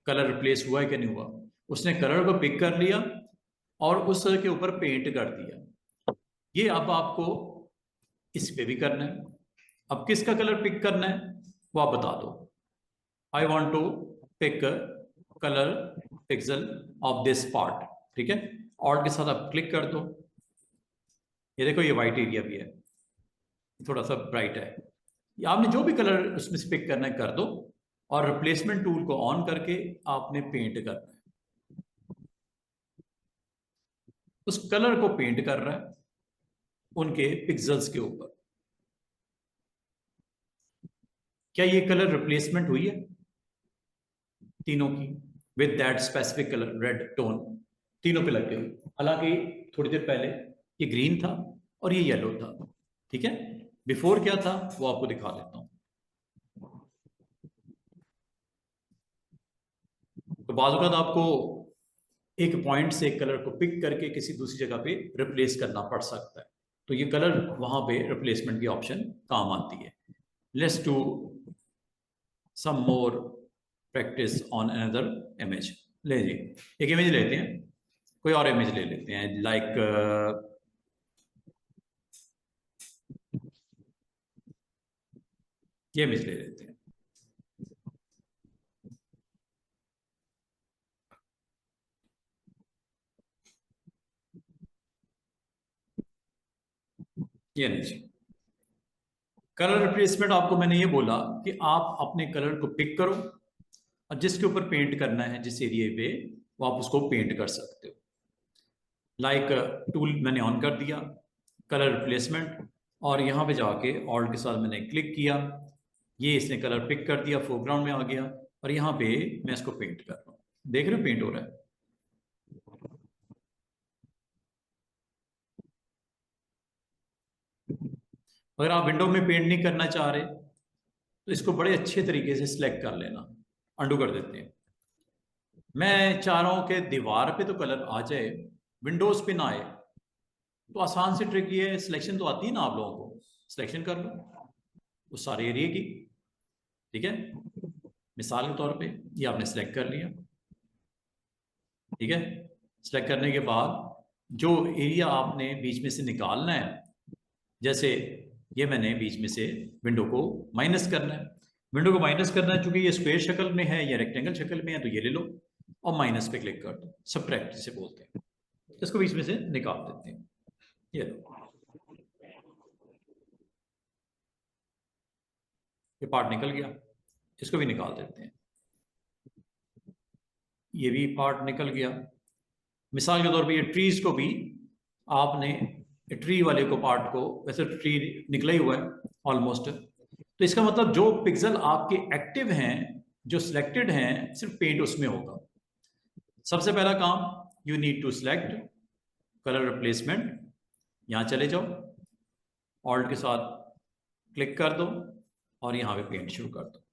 कलर रिप्लेस हुआ है कि नहीं हुआ? उसने कलर को पिक कर लिया और उस के ऊपर पेंट कर दिया। ये अब आपको इस पे भी करना है। अब किसका कलर पिक करना है वो आप बता दो। I want to pick colour pixel of this part, ठीक है। ऑल्ट के साथ आप क्लिक कर दो। ये देखो, ये व्हाइट एरिया भी है, थोड़ा सा ब्राइट है। आपने जो भी कलर उसमें से पिक करना है कर दो, और रिप्लेसमेंट टूल को ऑन करके आपने पेंट करना है। उस कलर को पेंट कर रहा है उनके पिक्सल्स के ऊपर। क्या ये कलर रिप्लेसमेंट हुई है तीनों की, with that specific colour red tone तीनों पे लग गए? हालांकि थोड़ी देर पहले ये ग्रीन था और ये येलो था, ठीक है। बिफोर क्या था वो आपको दिखा देता हूं। तो बाज़ औक़ात आपको एक पॉइंट से एक कलर को पिक करके किसी दूसरी जगह पे रिप्लेस करना पड़ सकता है, तो ये कलर वहां पे रिप्लेसमेंट की ऑप्शन काम आती है। Let's do some more practice on another image. ले जी, एक इमेज लेते हैं, कोई और इमेज ले लेते हैं लाइक ये इमेज ले लेते हैं। ये इमेज कलर रिप्लेसमेंट आपको मैंने ये बोला कि आप अपने कलर को पिक करो और जिसके ऊपर पेंट करना है, जिस एरिया पे, वो आप उसको पेंट कर सकते हो। लाइक टूल मैंने ऑन कर दिया, कलर रिप्लेसमेंट, और यहाँ पे जाके ऑल्ट के साथ मैंने क्लिक किया, ये इसने कलर पिक कर दिया, फोरग्राउंड में आ गया, और यहाँ पे मैं इसको पेंट कर रहा हूँ। देख रहे हो पेंट हो रहा है। अगर आप विंडो में पेंट नहीं करना चाह रहे तो इसको बड़े अच्छे तरीके से सिलेक्ट कर लेना। अंडू कर देते हैं। मैं चाह रहा हूं कि दीवार पे तो कलर आ जाए, विंडोज पे ना आए। तो आसान सी ट्रिक ये है, सिलेक्शन तो आती है ना आप लोगों को, सिलेक्शन कर लो उस सारे एरिया की। ठीक है, मिसाल के तौर पे ये आपने सिलेक्ट कर लिया। ठीक है, सिलेक्ट करने के बाद जो एरिया आपने बीच में से निकालना है, जैसे ये मैंने बीच में से विंडो को माइनस करना है। विंडो को माइनस करना है, चूंकि ये स्क्वायर शक्ल में है या रेक्टेंगल शक्ल में है, तो ये ले लो और माइनस पे क्लिक कर दो। सबट्रैक्ट जिसे बोलते हैं, इसको बीच में से निकाल देते हैं। ये लो, ये पार्ट निकल गया, इसको भी निकाल देते हैं। ये भी पार्ट निकल गया। मिसाल के तौर पे ये ट्रीज को भी आपने, ट्री वाले को पार्ट को, वैसे ट्री निकला ही हुआ है ऑलमोस्ट, तो इसका मतलब जो पिक्सल आपके एक्टिव हैं, जो सिलेक्टेड हैं, सिर्फ पेंट उसमें होगा। सबसे पहला काम, you need to select colour replacement. यहां चले जाओ, ऑल्ट के साथ क्लिक कर दो और यहां पे पेंट शुरू कर दो।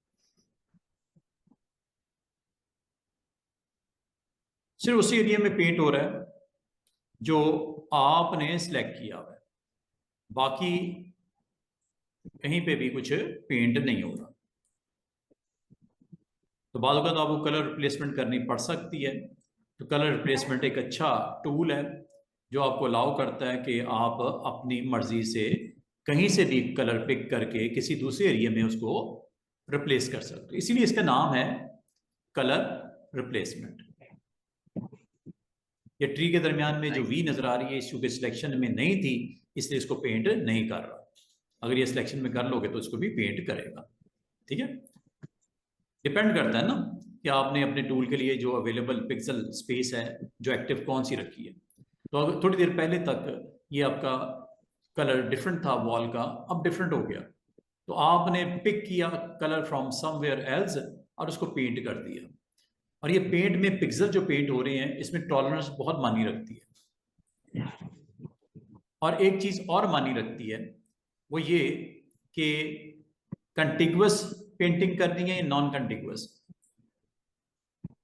सिर्फ उसी एरिया में पेंट हो रहा है जो आपने सिलेक्ट किया हुआ है, बाकी कहीं पे भी कुछ पेंट नहीं हो रहा। तो बाद तो आपको कलर रिप्लेसमेंट करनी पड़ सकती है। तो कलर रिप्लेसमेंट एक अच्छा टूल है जो आपको अलाउ करता है कि आप अपनी मर्जी से कहीं से भी कलर पिक करके किसी दूसरे एरिया में उसको रिप्लेस कर सकते हो। इसीलिए इसका नाम है कलर रिप्लेसमेंट। ये ट्री के दरमियान में जो वी नजर आ रही है, इस सिलेक्शन में नहीं थी, इसलिए इसको पेंट नहीं कर रहा। अगर ये सिलेक्शन में कर लोगे तो इसको भी पेंट करेगा। ठीक है, डिपेंड करता है ना कि आपने अपने टूल के लिए जो अवेलेबल पिक्सल स्पेस है, जो एक्टिव कौन सी रखी है। तो अगर थोड़ी देर पहले तक ये आपका कलर डिफरेंट था वॉल का, अब डिफरेंट हो गया, तो आपने पिक किया कलर फ्रॉम समवेयर एल्स और उसको पेंट कर दिया। और ये पेंट में पिक्सल जो पेंट हो रहे हैं, इसमें टॉलरेंस बहुत मानी रखती है। और एक चीज और मानी रखती है, वो ये कि कंटिग्युअस पेंटिंग करनी है, नॉन कंटिग्युअस,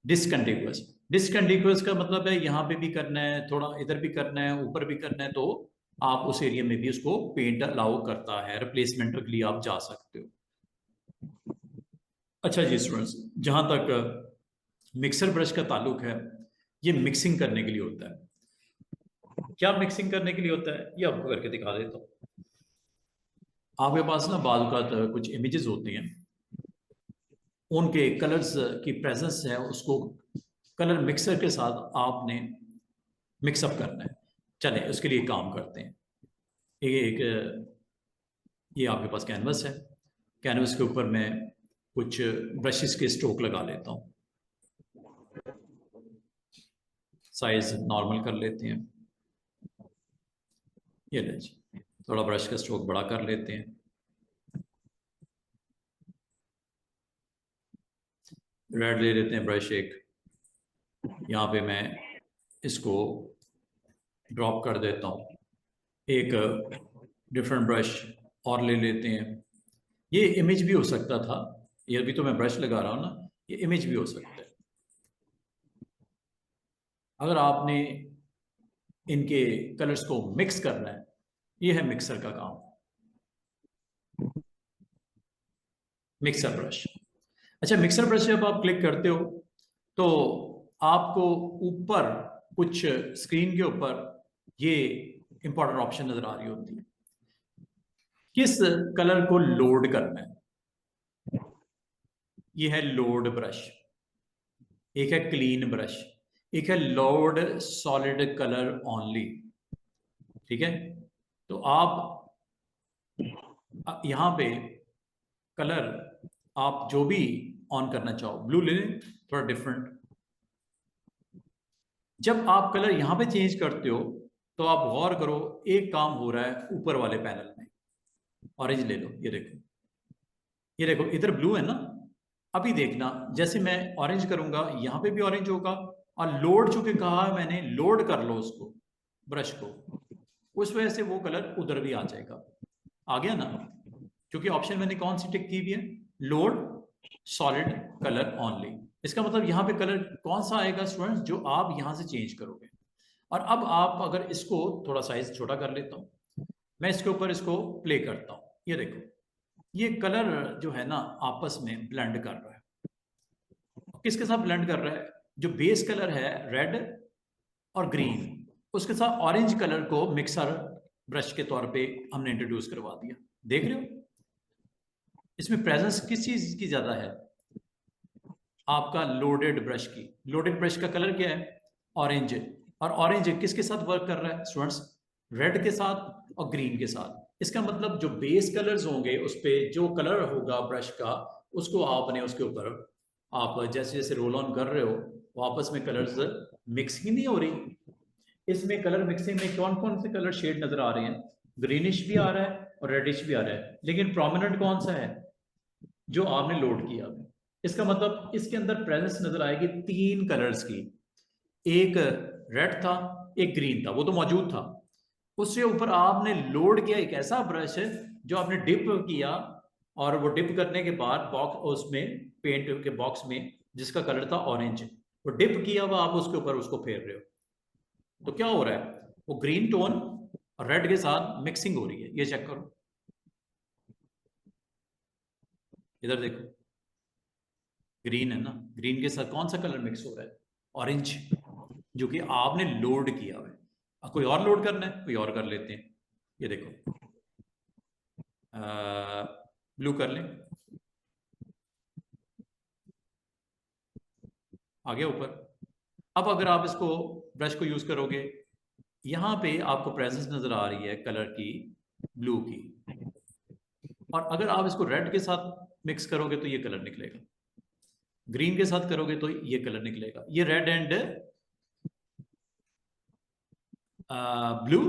डिसकंटिग्युअस। डिसकंटिग्युअस का मतलब है यहाँ पे भी करना है, थोड़ा इधर भी करना है, ऊपर भी करना है, तो आप उस एरिया में भी उसको पेंट अलाउ करता है। रिप्लेसमेंट के लिए आप जा सकते हो। अच्छा जी स्टूडेंट्स, जहां तक मिक्सर ब्रश का ताल्लुक है, ये मिक्सिंग करने के लिए होता है। क्या मिक्सिंग करने के लिए होता है, ये आपको करके दिखा देता हूँ। आपके पास ना बाजू का कुछ इमेजेस होती हैं, उनके कलर्स की प्रेजेंस है, उसको कलर मिक्सर के साथ आपने मिक्सअप करना है। चलें उसके लिए काम करते हैं। ये आपके पास कैनवस है, कैनवस के ऊपर मैं कुछ ब्रशेस के स्ट्रोक लगा लेता हूँ। साइज नॉर्मल कर लेते हैं। ये ले जी, थोड़ा ब्रश का स्ट्रोक बड़ा कर लेते हैं। रेड ले लेते हैं ब्रश एक, यहाँ पे मैं इसको ड्रॉप कर देता हूँ। एक डिफरेंट ब्रश और ले लेते हैं। ये इमेज भी हो सकता था, ये अभी तो मैं ब्रश लगा रहा हूँ ना, ये इमेज भी हो सकता है। अगर आपने इनके कलर्स को मिक्स करना है, ये है मिक्सर का काम, मिक्सर ब्रश। अच्छा, मिक्सर ब्रश जब आप क्लिक करते हो तो आपको ऊपर कुछ स्क्रीन के ऊपर ये इंपॉर्टेंट ऑप्शन नजर आ रही होती है, किस कलर को लोड करना है। ये है लोड ब्रश, एक है क्लीन ब्रश, एक है लोड सॉलिड कलर ओनली। ठीक है, तो आप यहाँ पे कलर आप जो भी ऑन करना चाहो, ब्लू ले लें, थोड़ा डिफरेंट। जब आप कलर यहाँ पे चेंज करते हो तो आप गौर करो, एक काम हो रहा है ऊपर वाले पैनल में। ऑरेंज ले लो, ये देखो, ये देखो इधर ब्लू है ना। अभी देखना, जैसे मैं ऑरेंज करूंगा यहाँ पे भी ऑरेंज होगा, और लोड चूंकि कहा है मैंने, लोड कर लो उसको, ब्रश को, उस वजह से वो कलर उधर भी आ जाएगा। आ गया ना, क्योंकि ऑप्शन मैंने कौन सी टिक की हुई है, लोड सॉलिड कलर ऑनली। इसका मतलब यहाँ पे कलर कौन सा आएगा स्टूडेंट्स, जो आप यहाँ से चेंज करोगे। और अब आप अगर इसको थोड़ा साइज छोटा कर लेता हूँ, मैं इसके ऊपर इसको प्ले करता हूँ, ये देखो, ये कलर जो है ना आपस में ब्लेंड कर रहा है। किसके साथ ब्लेंड कर रहा है, जो बेस कलर है रेड और ग्रीन, उसके साथ ऑरेंज कलर को मिक्सर ब्रश के तौर पे हमने इंट्रोड्यूस करवा दिया। देख रहे हो इसमें प्रेजेंस किस चीज की ज्यादा है, आपका लोडेड ब्रश की। लोडेड ब्रश का कलर क्या है, ऑरेंज। और ऑरेंज किसके साथ वर्क कर रहा है स्टूडेंट्स, रेड के साथ और ग्रीन के साथ। इसका मतलब जो बेस कलर्स होंगे उस पर जो कलर होगा ब्रश का, उसको आपने उसके ऊपर आप जैसे जैसे रोल ऑन कर रहे हो, वापस में कलर्स मिक्स ही नहीं हो रही। इसमें कलर मिक्सिंग में कौन कौन से कलर शेड नजर आ रहे हैं, ग्रीनिश भी आ रहा है और रेडिश भी आ रहा है, लेकिन प्रोमिनेंट कौन सा है, जो आपने लोड किया। इसका मतलब इसके अंदर प्रेजेंस नजर आएगी तीन कलर्स की, एक रेड था, एक ग्रीन था, वो तो मौजूद था। उससे ऊपर आपने लोड किया एक ऐसा ब्रश जो आपने डिप किया, और वो डिप करने के बाद बॉक्स उसमें पेंट के बॉक्स में जिसका कलर था ऑरेंज, वो डिप किया हुआ आप उसके ऊपर उसको फेर रहे हो, तो क्या हो रहा है, वो ग्रीन टोन और रेड के साथ मिक्सिंग हो रही है। ये चेक करो, इधर देखो, ग्रीन है ना, ग्रीन के साथ कौन सा कलर मिक्स हो रहा है, ऑरेंज, जो कि आपने लोड किया हुआ है। कोई और लोड करना है, कोई और कर लेते हैं। ये देखो, ब्लू कर लें, आगे ऊपर। अब अगर आप इसको ब्रश को यूज करोगे, यहां पे आपको प्रेजेंस नजर आ रही है कलर की, ब्लू की। और अगर आप इसको रेड के साथ मिक्स करोगे तो ये कलर निकलेगा, ग्रीन के साथ करोगे तो ये कलर निकलेगा। ये red and blue,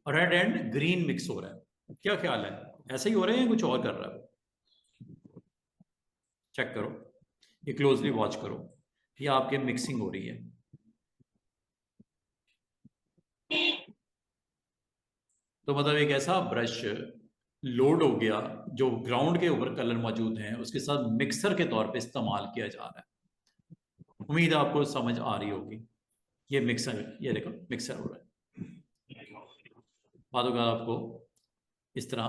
red and green mix हो रहा है। क्या ख्याल है, ऐसा ही हो रहा है या कुछ और कर रहा है, चेक करो, ये क्लोजली वॉच करो, ये आपके मिक्सिंग हो रही है। तो मतलब एक ऐसा ब्रश लोड हो गया जो ग्राउंड के ऊपर कलर मौजूद हैं उसके साथ मिक्सर के तौर पे इस्तेमाल किया जा रहा है। उम्मीद है आपको समझ आ रही होगी। ये मिक्सर, ये देखो मिक्सर हो रहा है। बाद में आपको इस तरह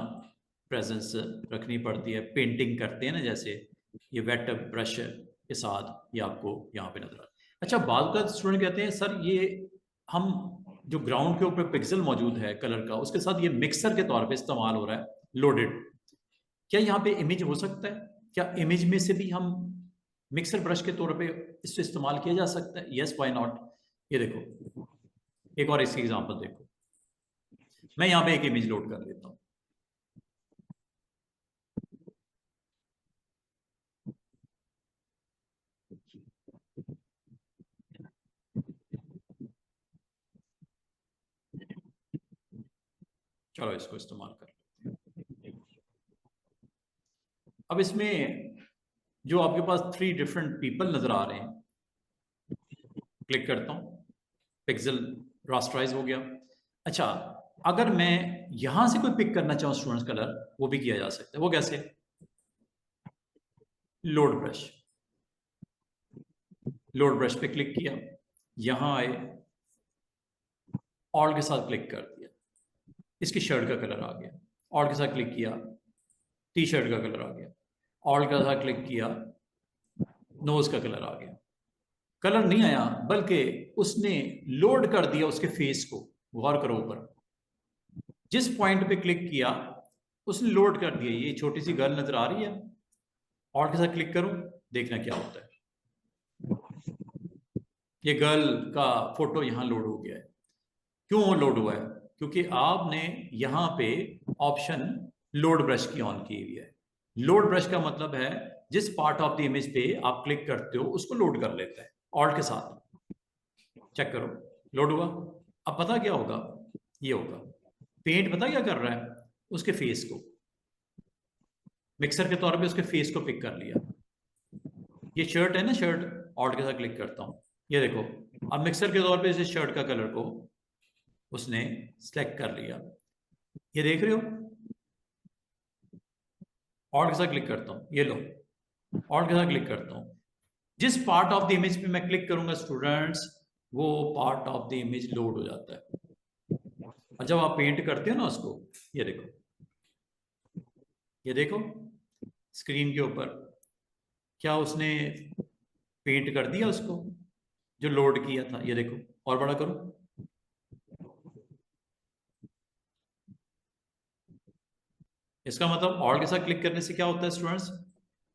प्रेजेंस रखनी पड़ती है, पेंटिंग करते हैं ना जैसे, ये वेट ब्रश के साथ ये आपको यहाँ पे नजर आ रहा है। अच्छा, बाद का स्टूडेंट कहते हैं सर ये हम जो ग्राउंड के ऊपर पिक्सल मौजूद है कलर का, उसके साथ ये मिक्सर के तौर पे इस्तेमाल हो रहा है, लोडेड। क्या यहाँ पे इमेज हो सकता है, क्या इमेज में से भी हम मिक्सर ब्रश के तौर पे इससे इस्तेमाल किया जा सकता है, यस व्हाई नॉट। ये देखो, एक और इसकी एग्जांपल देखो, मैं यहाँ पे एक इमेज लोड कर लेता हूँ। चलो इसको इस्तेमाल कर लेते हैं। अब इसमें जो आपके पास 3 डिफरेंट पीपल नजर आ रहे हैं, क्लिक करता हूं, पिक्सल रास्टराइज हो गया। अच्छा, अगर मैं यहां से कोई पिक करना चाहूं स्टूडेंट्स कलर, वो भी किया जा सकता है। वो कैसे, लोड ब्रश, लोड ब्रश पे क्लिक किया, यहां आए, ऑल के साथ क्लिक कर दिया, इसकी शर्ट का कलर आ गया। ऑल के साथ क्लिक किया, टी शर्ट का कलर आ गया। ऑल के साथ क्लिक किया, नोज का कलर आ गया। कलर नहीं आया, बल्कि उसने लोड कर दिया उसके फेस को। गौर करो, ऊपर जिस पॉइंट पे क्लिक किया उसने लोड कर दिया। ये छोटी सी गर्ल नजर आ रही है, और के साथ क्लिक करूं, देखना क्या होता है। ये गर्ल का फोटो यहां लोड हो गया है। क्यों लोड हुआ है, क्योंकि आपने यहां पे ऑप्शन लोड ब्रश की ऑन की हुई है। लोड ब्रश का मतलब है जिस पार्ट ऑफ द इमेज पे आप क्लिक करते हो उसको लोड कर लेता है। ऑल्ट के साथ चेक करो, लोड हुआ। अब पता क्या होगा, ये होगा पेंट पता क्या कर रहा है, उसके फेस को मिक्सर के तौर पे उसके फेस को पिक कर लिया। ये शर्ट है ना, शर्ट ऑल्ट के साथ क्लिक करता हूं, ये देखो अब मिक्सर के तौर पे इस शर्ट का कलर को उसने सिलेक्ट कर लिया। ये देख रहे हो, ऑल्ट के साथ क्लिक करता हूं, ये लो ऑल्ट के साथ क्लिक करता हूं। जिस पार्ट ऑफ द इमेज पे मैं क्लिक करूंगा स्टूडेंट्स, वो part of the image load हो जाता है। और जब आप पेंट करते हो ना उसको, ये देखो, ये देखो स्क्रीन के ऊपर क्या उसने पेंट कर दिया उसको जो लोड किया था। ये देखो और बड़ा करो, इसका मतलब ऑल्ट के साथ क्लिक करने से क्या होता है स्टूडेंट्स,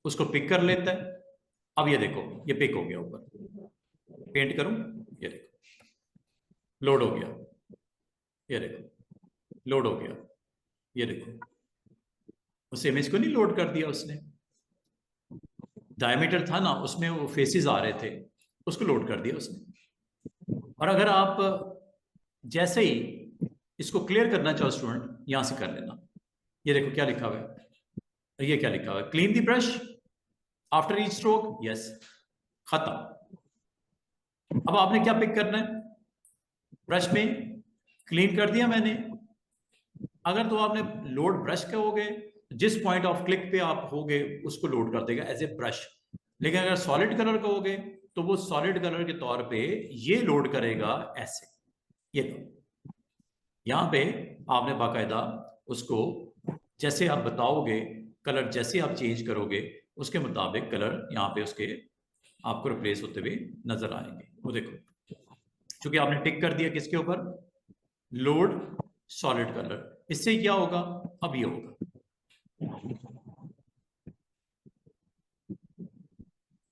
उसको पिक कर लेता है। अब ये देखो ये पिक हो गया ऊपर, पेंट करूं, ये देखो लोड हो गया, ये देखो लोड हो गया, ये देखो उस इमेज को नहीं लोड कर दिया उसने, डायमीटर था ना उसमें वो फेसेस आ रहे थे, उसको लोड कर दिया उसने। और अगर आप जैसे ही इसको क्लियर करना चाहो स्टूडेंट, यहां से कर लेना। ये देखो क्या लिखा हुआ है, ये क्या लिखा हुआ है, clean the brush after each stroke, yes, खत्म। अब आपने क्या पिक करना है, ब्रश में क्लीन कर दिया मैंने। अगर तो आपने लोड ब्रश कहोगे, जिस पॉइंट ऑफ क्लिक पे आप होगे उसको लोड कर देगा एज ए ब्रश। लेकिन अगर सॉलिड कलर कहोगे तो वो सॉलिड कलर के तौर पे ये लोड करेगा ऐसे। ये लो यहां पे आपने बाकायदा उसको जैसे आप बताओगे, कलर जैसे आप चेंज करोगे उसके मुताबिक कलर यहाँ पे उसके आपको रिप्लेस होते हुए नजर आएंगे। वो देखो क्योंकि आपने टिक कर दिया किसके ऊपर, लोड सॉलिड कलर। इससे क्या होगा, अब ये होगा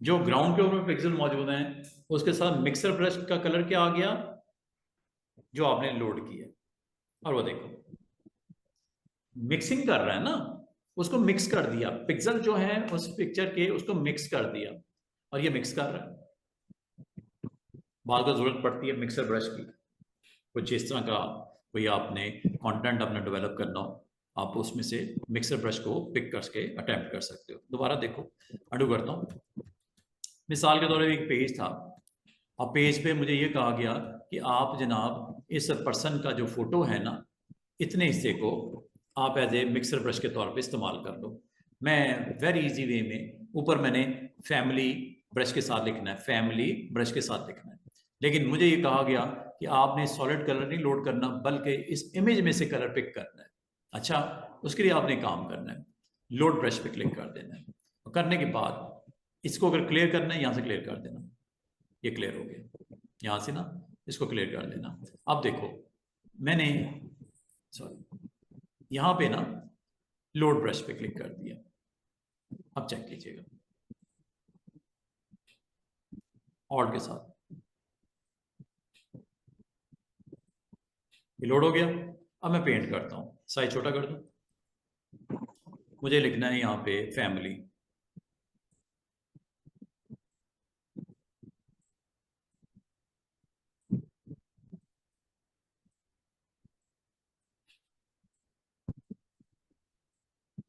जो ग्राउंड के ऊपर पिक्सल मौजूद हैं उसके साथ मिक्सर ब्रश का कलर क्या आ गया जो आपने लोड किया। और वो देखो मिक्सिंग कर रहा है ना, उसको मिक्स कर दिया, पिक्सल जो है उस पिक्चर के उसको मिक्स कर दिया, और ये मिक्स कर रहा है। बाद को जरूरत पड़ती है मिक्सर ब्रश की, कुछ इस तरह का कोई आपने कंटेंट अपना डेवलप करना हो, आप उसमें से मिक्सर ब्रश को पिक करके अटेम्प्ट कर सकते हो। दोबारा देखो, अडू करता हूँ। मिसाल के तौर पर एक पेज था, और पेज पे मुझे ये कहा गया कि आप जनाब इस पर्सन का जो फोटो है ना, इतने हिस्से को आप एज ए मिक्सर ब्रश के तौर पे इस्तेमाल कर लो। मैं वेरी इजी वे में ऊपर मैंने फैमिली ब्रश के साथ लिखना है, फैमिली ब्रश के साथ लिखना है। लेकिन मुझे ये कहा गया कि आपने सॉलिड कलर नहीं लोड करना, बल्कि इस इमेज में से कलर पिक करना है। अच्छा, उसके लिए आपने काम करना है, लोड ब्रश पे क्लिक कर देना है। करने के बाद इसको अगर क्लियर करना है, यहाँ से क्लियर कर देना, ये क्लियर हो गया यहाँ से ना, इसको क्लियर कर देना। अब देखो मैंने सॉरी यहाँ पे ना लोड ब्रश पे क्लिक कर दिया। अब चेक कीजिएगा ऑल्ट के साथ, ये लोड हो गया। अब मैं पेंट करता हूँ, साइज छोटा कर दूँ, मुझे लिखना है यहाँ पे फैमिली।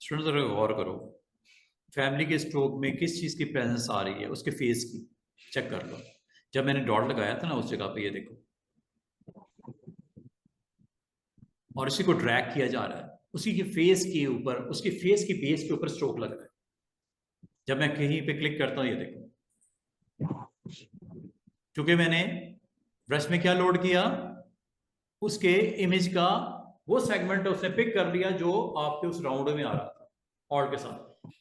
स्टूडेंट्स जरा गौर करो, फैमिली के स्ट्रोक में किस चीज़ की प्रेजेंस आ रही है, उसके फेस की चेक कर लो। जब मैंने डॉट लगाया था ना उस जगह पे, ये देखो, और इसी को ड्रैग किया जा रहा है, उसी के फेस के ऊपर, उसके फेस की बेस के ऊपर स्ट्रोक लग रहा है। जब मैं कहीं पे क्लिक करता हूँ, ये देखो क्योंकि मैंने ब्रश में क्या लोड किया, उसके इमेज का वो सेगमेंट उसने पिक कर लिया जो आपके उस राउंड में आ रहा था ऑल्ट के साथ।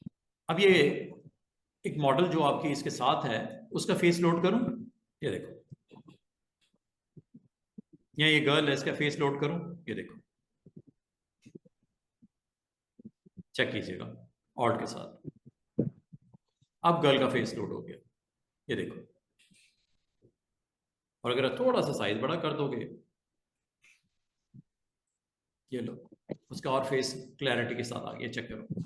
अब ये एक मॉडल जो आपकी इसके साथ है उसका फेस लोड करूं, ये देखो, या ये गर्ल है इसका फेस लोड करूं, ये देखो, चेक कीजिएगा ऑल्ट के साथ। अब गर्ल का फेस लोड हो गया, ये देखो। और अगर थोड़ा सा साइज बड़ा कर दोगे, ये लो, उसका और फेस क्लैरिटी के साथ आ गया, चेक करो।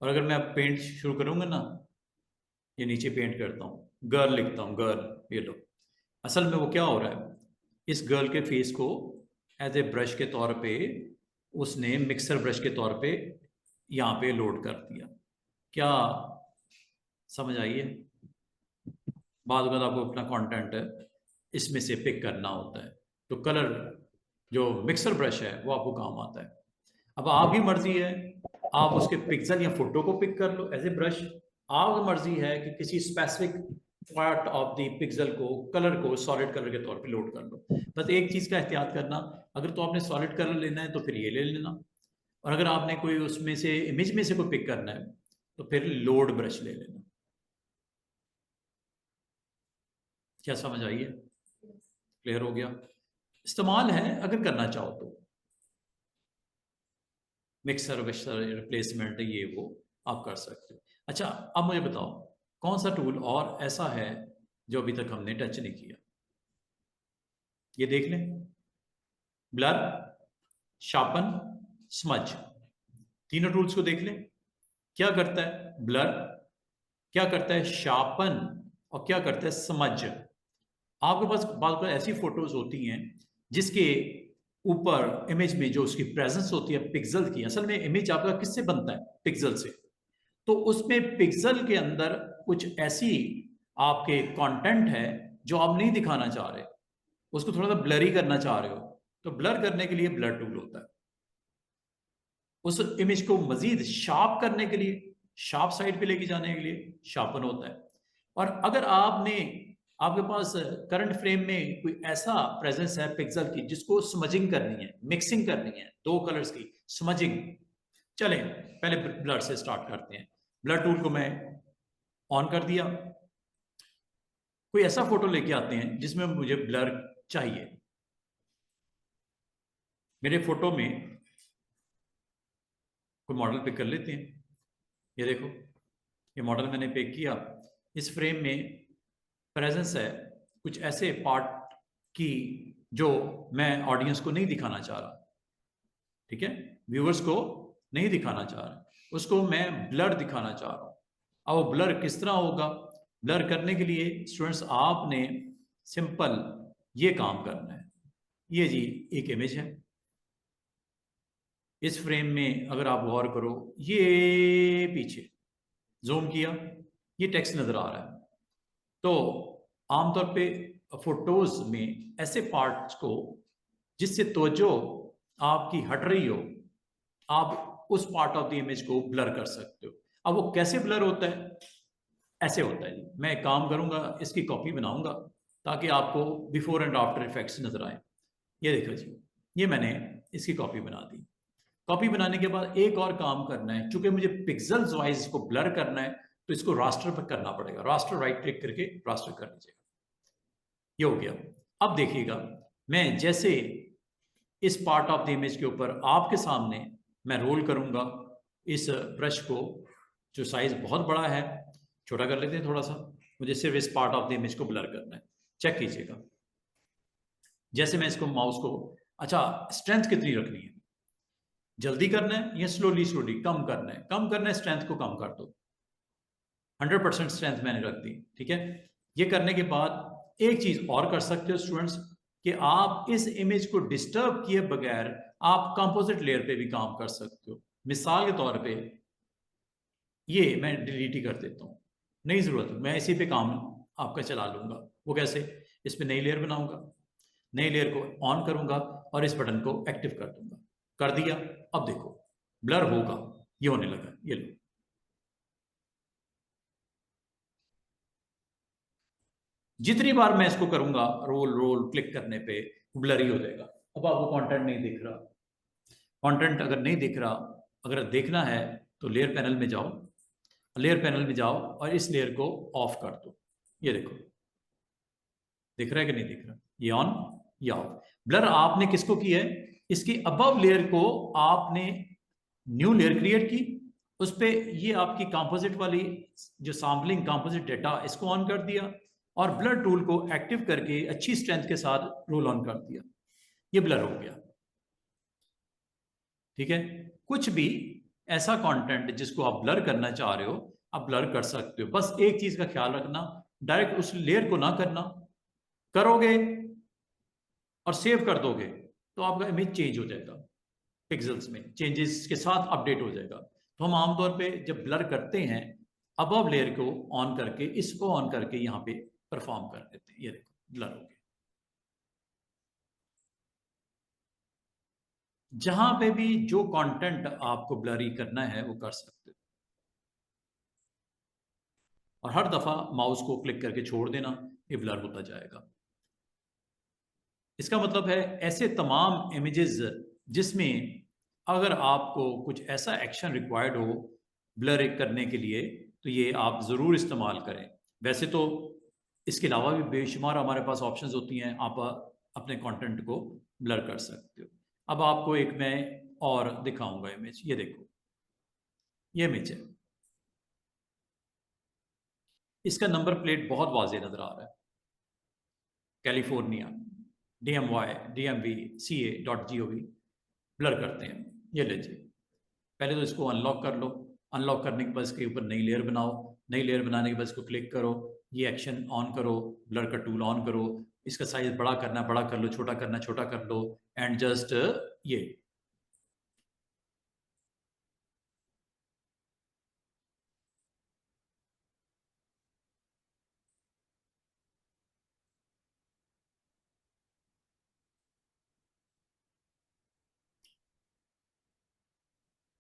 और अगर मैं अब पेंट शुरू करूंगा ना, ये नीचे पेंट करता हूँ, गर्ल लिखता हूँ, गर्ल, ये लो, असल में वो क्या हो रहा है, इस गर्ल के फेस को एज ए ब्रश के तौर पे उसने मिक्सर ब्रश के तौर पे यहाँ पे लोड कर दिया। क्या समझ आई है? बाद में आपको अपना कंटेंट इसमें से पिक करना होता है, तो कलर जो मिक्सर ब्रश है वो आपको काम आता है। अब आपकी मर्जी है, आप उसके पिक्सल या फोटो को पिक कर लो एज ए ब्रश, आपकी मर्जी है कि किसी specific part of the pixel को, कलर को सॉलिड कलर के तौर पे लोड कर लो। बस एक चीज का एहतियात करना, अगर तो आपने सॉलिड कलर लेना है तो फिर ये ले लेना, और अगर आपने कोई उसमें से इमेज में से कोई पिक करना है तो फिर लोड ब्रश ले लेना। क्या समझ आई है? क्लियर हो गया? इस्तेमाल है अगर करना चाहो तो, मिक्सर विक्सर रिप्लेसमेंट ये वो आप कर सकते हो। अच्छा, अब मुझे बताओ कौन सा टूल और ऐसा है जो अभी तक हमने टच नहीं किया? ये देख लें, ब्लर, शार्पन, स्मज, तीनों टूल्स को देख लें। क्या करता है ब्लर, क्या करता है शार्पन, और क्या करता है स्मज। आपके पास बहुत ऐसी फोटोज होती हैं जिसके ऊपर इमेज में जो उसकी प्रेजेंस होती है पिक्सल की, असल में इमेज आपका किससे बनता है? पिक्सल से। तो उसमें पिक्सल के अंदर कुछ ऐसी आपके कंटेंट है जो आप नहीं दिखाना चाह रहे, उसको थोड़ा सा ब्लरी करना चाह रहे हो, तो ब्लर करने के लिए ब्लर टूल होता है। उस इमेज को मजीद शार्प करने के लिए, शार्प साइड पे लेके जाने के लिए शार्पन होता है। और अगर आपके पास करंट फ्रेम में कोई ऐसा प्रेजेंस है पिक्सल की जिसको स्मजिंग करनी है, मिक्सिंग करनी है दो कलर्स की, स्मजिंग, चलें पहले ब्लर से स्टार्ट करते हैं। ब्लर टूल को मैं ऑन कर दिया, कोई ऐसा फोटो लेके आते हैं जिसमें मुझे ब्लर चाहिए। मेरे फोटो में कोई मॉडल पिक कर लेते हैं, ये देखो ये मॉडल मैंने पिक किया। इस फ्रेम में प्रेजेंस है कुछ ऐसे पार्ट की जो मैं ऑडियंस को नहीं दिखाना चाह रहा, ठीक है, व्यूअर्स को नहीं दिखाना चाह रहा, उसको मैं ब्लर दिखाना चाह रहा हूं। अब वो ब्लर किस तरह होगा? ब्लर करने के लिए स्टूडेंट्स आपने सिंपल ये काम करना है। ये जी एक इमेज है, इस फ्रेम में अगर आप गौर करो, ये पीछे जूम किया, ये टेक्स्ट नजर आ रहा है। तो आमतौर पे फोटोज में ऐसे पार्ट्स को जिससे तवज्जो आपकी हट रही हो, आप उस पार्ट ऑफ द इमेज को ब्लर कर सकते हो। अब वो कैसे ब्लर होता है? ऐसे होता है जी, मैं एक काम करूंगा, इसकी कॉपी बनाऊंगा ताकि आपको बिफोर एंड आफ्टर इफेक्ट्स नजर आए। ये देखो जी, ये मैंने इसकी कॉपी बना दी। कॉपी बनाने के बाद एक और काम करना है, चूंकि मुझे पिक्सल्स वाइज इसको ब्लर करना है तो इसको रास्टर पर करना पड़ेगा। रास्टर राइट क्लिक करके रास्टर कर लीजिएगा, ये हो गया। अब देखिएगा, मैं जैसे इस पार्ट ऑफ द इमेज के ऊपर आपके सामने मैं रोल करूंगा इस ब्रश को, जो साइज बहुत बड़ा है, छोटा कर लेते हैं थोड़ा सा, मुझे सिर्फ इस पार्ट ऑफ द इमेज को ब्लर करना है। चेक कीजिएगा, जैसे मैं इसको माउस को, अच्छा स्ट्रेंथ कितनी रखनी है, जल्दी करना है या स्लोली स्लोली कम करना है? कम करना है, स्ट्रेंथ को कम कर दो, 100% स्ट्रेंथ मैंने रख दी, ठीक है। ये करने के बाद एक चीज और कर सकते हो स्टूडेंट्स, कि आप इस इमेज को डिस्टर्ब किए बगैर आप कंपोजिट लेयर पे भी काम कर सकते हो। मिसाल के तौर पे ये मैं डिलीट ही कर देता हूँ, नहीं जरूरत, मैं इसी पे काम आपका चला लूंगा। वो कैसे? इस पे नई लेयर बनाऊंगा, नई लेयर को ऑन करूंगा और इस बटन को एक्टिव कर दूंगा, कर दिया। अब देखो ब्लर होगा, ये होने लगा, ये लो, जितनी बार मैं इसको करूंगा रोल रोल क्लिक करने पे ब्लरी हो जाएगा। अब आपको कंटेंट नहीं दिख रहा, कंटेंट अगर नहीं दिख रहा, अगर देखना है तो लेयर पैनल में जाओ, लेयर पैनल में जाओ और इस लेयर को ऑफ कर दो। ये देखो दिख रहा है कि नहीं दिख रहा, ये ऑन या ऑफ। ब्लर आपने किसको किया है? इसकी अबव लेयर को आपने न्यू लेयर क्रिएट की, उस पर ये आपकी कंपोजिट वाली जो सैम्पलिंग कंपोजिट डेटा, इसको ऑन कर दिया, और ब्लर टूल को एक्टिव करके अच्छी स्ट्रेंथ के साथ रोल ऑन कर दिया, ये ब्लर हो गया। ठीक है, कुछ भी ऐसा कंटेंट जिसको आप ब्लर करना चाह रहे हो आप ब्लर कर सकते हो। बस एक चीज का ख्याल रखना, डायरेक्ट उस लेयर को ना करना, करोगे और सेव कर दोगे तो आपका इमेज चेंज हो जाएगा, पिक्सल्स में चेंजेस के साथ अपडेट हो जाएगा। तो हम आमतौर पे जब ब्लर करते हैं अबव लेयर को ऑन करके, इसको ऑन करके यहाँ पे परफॉर्म कर देते हैं। ये देखो ब्लर हो गया। जहां पे भी जो कंटेंट आपको ब्लरी करना है वो कर सकते हो, और हर दफा माउस को क्लिक करके छोड़ देना, ये ब्लर होता जाएगा। इसका मतलब है ऐसे तमाम इमेजेस जिसमें अगर आपको कुछ ऐसा एक्शन रिक्वायर्ड हो ब्लर करने के लिए तो ये आप ज़रूर इस्तेमाल करें। वैसे तो इसके अलावा भी बेशुमार हमारे पास ऑप्शंस होती हैं, आप अपने कंटेंट को ब्लर कर सकते हो। अब आपको एक मैं और दिखाऊंगा इमेज, ये देखो ये इमेज है, इसका नंबर प्लेट बहुत वाज़ेह नज़र आ रहा है, कैलिफोर्निया DMV.ca.gov। ब्लर करते हैं, ये लीजिए। पहले तो इसको अनलॉक कर लो, अनलॉक करने के बाद इसके ऊपर नई लेयर बनाओ, नई लेयर बनाने के बाद इसको क्लिक करो, ये एक्शन ऑन करो, ब्लर का टूल ऑन करो, इसका साइज बड़ा करना बड़ा कर लो, छोटा करना छोटा कर लो, एंड जस्ट ये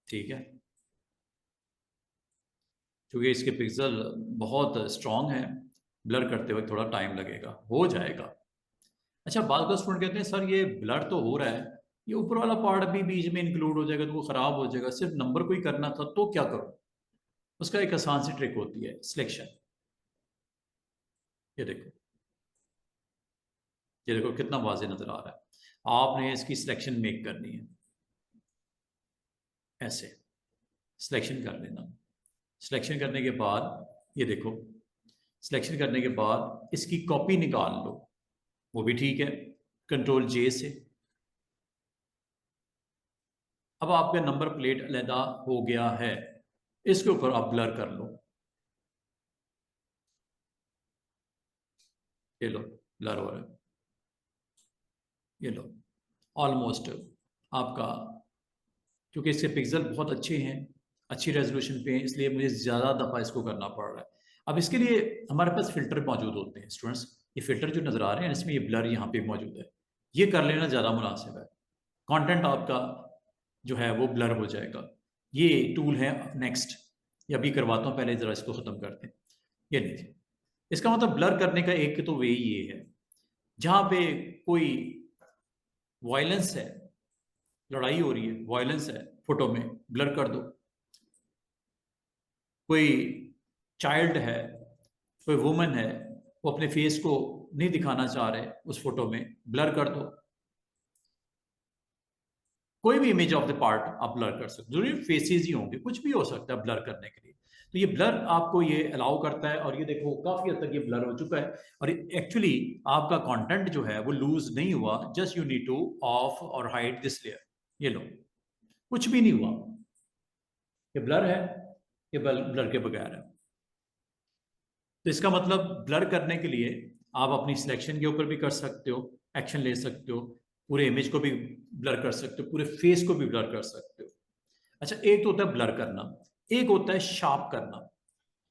ठीक है। क्योंकि इसके पिक्सल बहुत स्ट्रांग है, ब्लर करते वक्त थोड़ा टाइम लगेगा, हो जाएगा। अच्छा, बाद का स्टूडेंट कहते हैं सर ये ब्लर तो हो रहा है, ये ऊपर वाला पार्ट भी बीच में इंक्लूड हो जाएगा तो वो खराब हो जाएगा, सिर्फ नंबर को ही करना था तो क्या करो? उसका एक आसान सी ट्रिक होती है, सिलेक्शन। ये देखो, ये देखो कितना वाज़ेह नजर आ रहा है। आपने इसकी सिलेक्शन मेक करनी है, ऐसे सिलेक्शन कर लेना। सिलेक्शन करने के बाद ये देखो, सिलेक्शन करने के बाद इसकी कॉपी निकाल लो, वो भी ठीक है, Ctrl+J से। अब आपका नंबर प्लेट अलहदा हो गया है, इसके ऊपर आप ब्लर कर लो, ये लो ब्लर हो रहा है, ये लो ऑलमोस्ट आपका। क्योंकि इसके पिक्सल बहुत अच्छे हैं, अच्छी रेजोल्यूशन पे हैं, इसलिए मुझे ज़्यादा दफ़ा इसको करना पड़ रहा है। अब इसके लिए हमारे पास फ़िल्टर मौजूद होते हैं स्टूडेंट्स, ये फ़िल्टर जो नज़र आ रहे हैं इसमें ये ब्लर यहाँ पे मौजूद है, ये कर लेना ज़्यादा मुनासिब है, कंटेंट आपका जो है वो ब्लर हो जाएगा। ये टूल है नेक्स्ट, ये अभी करवाता हूँ, पहले ज़रा इसको ख़त्म करते हैं। ये लीजिए, इसका मतलब ब्लर करने का एक तो वे ये है, जहाँ पे कोई वायलेंस है, लड़ाई हो रही है, वायलेंस है, फोटो में ब्लर कर दो। कोई चाइल्ड है, कोई वुमन है, वो अपने फेस को नहीं दिखाना चाह रहे उस फोटो में, ब्लर कर दो। कोई भी इमेज ऑफ द पार्ट आप ब्लर कर सकते हो, जरूरी फेसेस ही होंगे, कुछ भी हो सकता है ब्लर करने के लिए। तो ये ब्लर आपको ये अलाउ करता है, और ये देखो काफी हद तक ये ब्लर हो चुका है, और एक्चुअली आपका कंटेंट जो है वो लूज नहीं हुआ, just you need two of और हाइड दिस लेयर। ये लो, कुछ भी नहीं हुआ, ये ब्लर है, ये ब्लर के बगैर है। तो इसका मतलब ब्लर करने के लिए आप अपनी सिलेक्शन के ऊपर भी कर सकते हो, एक्शन ले सकते हो, पूरे इमेज को भी ब्लर कर सकते हो, पूरे फेस को भी ब्लर कर सकते हो। अच्छा, एक तो होता है ब्लर करना, एक होता है शार्प करना।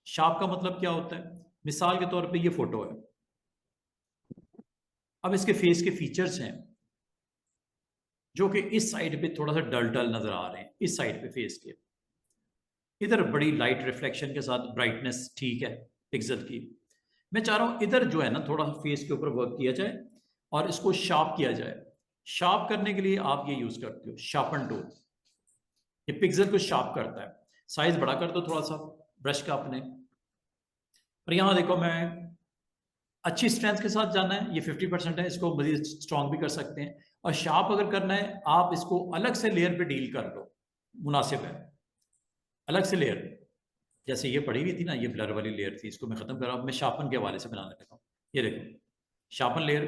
शार्प का मतलब क्या होता है? मिसाल के तौर पे ये फोटो है, अब इसके फेस के फीचर्स हैं जो कि इस साइड पे थोड़ा सा डल डल नजर आ रहे हैं, इस साइड पे फेस के, इधर बड़ी लाइट रिफ्लेक्शन के साथ ब्राइटनेस ठीक है पिक्सल की। मैं चाह रहा हूं इधर जो है ना थोड़ा फेस के ऊपर वर्क किया जाए और इसको शार्प किया जाए। शार्प करने के लिए आप ये यूज करते हो शार्पन टूल, ये पिक्सल को शार्प करता है। साइज बड़ा कर दो थोड़ा सा ब्रश का अपने, और यहां देखो मैं अच्छी स्ट्रेंथ के साथ जाना है, ये 50% है, इसको मजीद स्ट्रॉन्ग भी कर सकते हैं। और शार्प अगर करना है आप इसको अलग से लेयर पे डील कर लो, मुनासिब है अलग से लेयर। जैसे ये पड़ी हुई थी ना, ये ब्लर वाली लेयर थी, इसको मैं खत्म कर रहा हूं, मैं शार्पन के हवाले से बनाने लगा हूं। ये देखो शार्पन लेयर,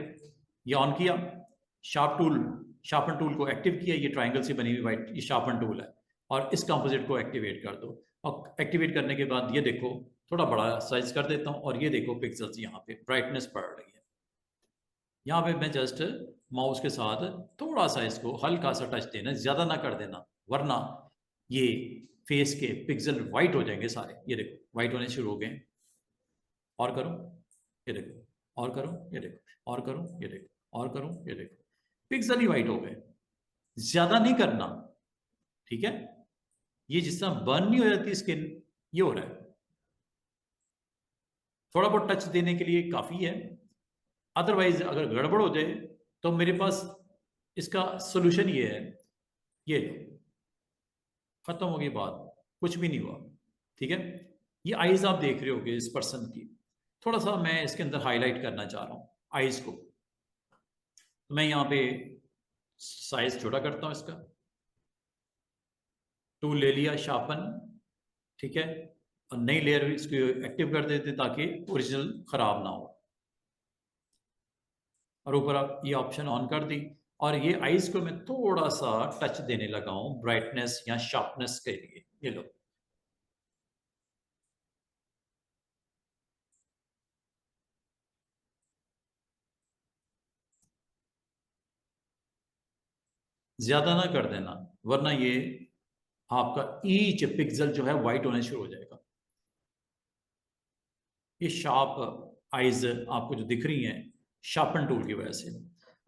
ये ऑन किया, शार्पन टूल को एक्टिव किया, ये ट्राइंगल से बनी हुई वाइट ये शार्पन टूल है, और इस कंपोजिट को एक्टिवेट कर दो। और एक्टिवेट करने के बाद ये देखो थोड़ा बड़ा साइज कर देता हूँ, और ये देखो पिक्सल्स यहाँ पे ब्राइटनेस बढ़ रही है। यहाँ पे मैं जस्ट माउस के साथ थोड़ा सा इसको हल्का सा टच देना, ज़्यादा ना कर देना, वरना ये फेस के पिक्सल वाइट हो जाएंगे सारे। ये देखो वाइट होने शुरू हो गए। और करो, ये देखो, और करो, ये देखो, और करो, ये देखो, और करो, ये देखो, पिक्सल ही वाइट हो गए। ज़्यादा नहीं करना, ठीक है। ये जिस तरह बर्न नहीं हो जाती स्किन, ये हो रहा है। थोड़ा बहुत टच देने के लिए काफ़ी है, अदरवाइज अगर गड़बड़ हो जाए तो मेरे पास इसका सोल्यूशन ये है, ये लो, खत्म हो गई बात, कुछ भी नहीं हुआ, ठीक है। ये आईज आप देख रहे होगे इस पर्सन की, थोड़ा सा मैं इसके अंदर हाईलाइट करना चाह रहा हूँ आईज को, तो मैं यहाँ पे साइज छोटा करता हूँ इसका, टूल ले लिया शार्पन, ठीक है, और नई लेयर इसको एक्टिव कर देते ताकि ओरिजिनल खराब ना हो, और ऊपर आप ये ऑप्शन ऑन कर दी, और ये आईज को मैं थोड़ा सा टच देने लगा हूं ब्राइटनेस या शार्पनेस के लिए। ये लो, ज्यादा ना कर देना, वरना ये आपका ईच पिक्सल जो है वाइट होने शुरू हो जाएगा। ये शार्प आईज आपको जो दिख रही हैं शार्पन टूल की वजह से।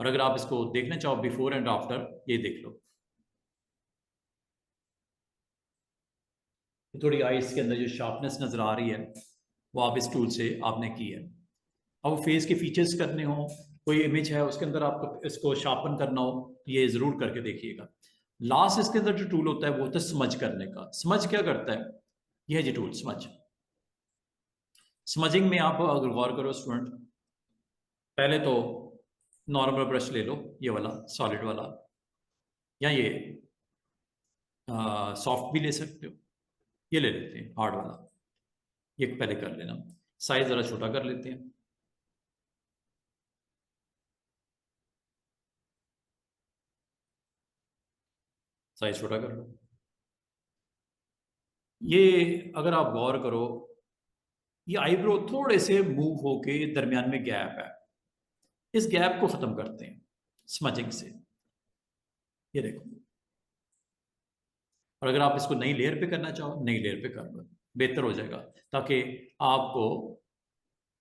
और अगर आप इसको देखना चाहो बिफोर एंड आफ्टर, ये देख लो, थोड़ी आईज के अंदर जो शार्पनेस नजर आ रही है वो आप इस टूल से आपने की है। अब फेस के फीचर्स करने हो, कोई इमेज है उसके अंदर आपको इसको शार्पन करना हो, तो ये जरूर करके देखिएगा। लास्ट इसके अंदर जो टूल होता है वो होता है स्मज करने का। स्मज क्या करता है, यह जी टूल स्मज। स्मजिंग में आप अगर गौर करो स्टूडेंट, पहले तो नॉर्मल ब्रश ले लो, ये वाला सॉलिड वाला, या ये सॉफ्ट भी ले सकते हो, ये ले लेते हैं हार्ड वाला, ये पहले कर लेना। साइज ज़रा छोटा कर लेते हैं, साइज छोटा कर लो। ये अगर आप गौर करो, ये आईब्रो थोड़े से मूव होके दरमियान में गैप है, इस गैप को खत्म करते हैं स्मजिंग से। ये देखो, और अगर आप इसको नई लेयर पे करना चाहो, नई लेयर पे कर लो, बेहतर हो जाएगा, ताकि आपको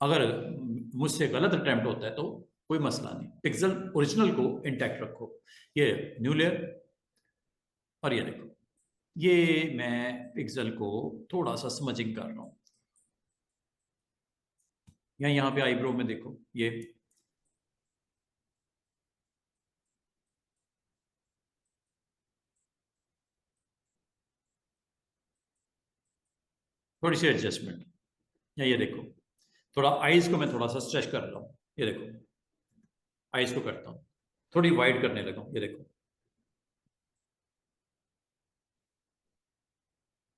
अगर मुझसे गलत अटेम्प्ट होता है तो कोई मसला नहीं, पिक्सल ओरिजिनल को इंटैक्ट रखो। ये न्यू लेयर, और ये देखो, ये मैं पिक्सल को थोड़ा सा स्मजिंग कर रहा हूँ, या यहाँ पे आईब्रो में देखो, ये थोड़ी सी एडजस्टमेंट, या ये देखो थोड़ा आईज को मैं थोड़ा सा स्ट्रेच कर रहा हूँ, ये देखो आईज को करता हूँ, थोड़ी वाइड करने लगा हूँ, ये देखो,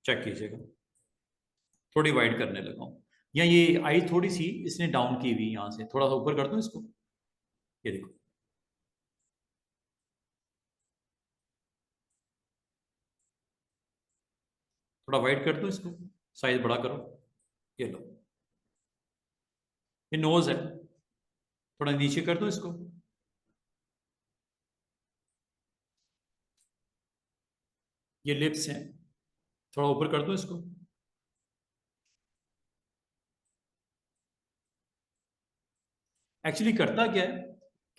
चेक कीजिएगा, थोड़ी वाइड करने लगा हूँ, या ये आई थोड़ी सी इसने डाउन की हुई, यहाँ से थोड़ा सा ऊपर कर दूँ इसको, ये देखो, थोड़ा वाइड कर दूँ इसको, साइज बड़ा करो, ये लो। ये नोज है, थोड़ा नीचे कर दूँ इसको, ये लिप्स हैं, थोड़ा ऊपर कर दूँ इसको। एक्चुअली करता क्या है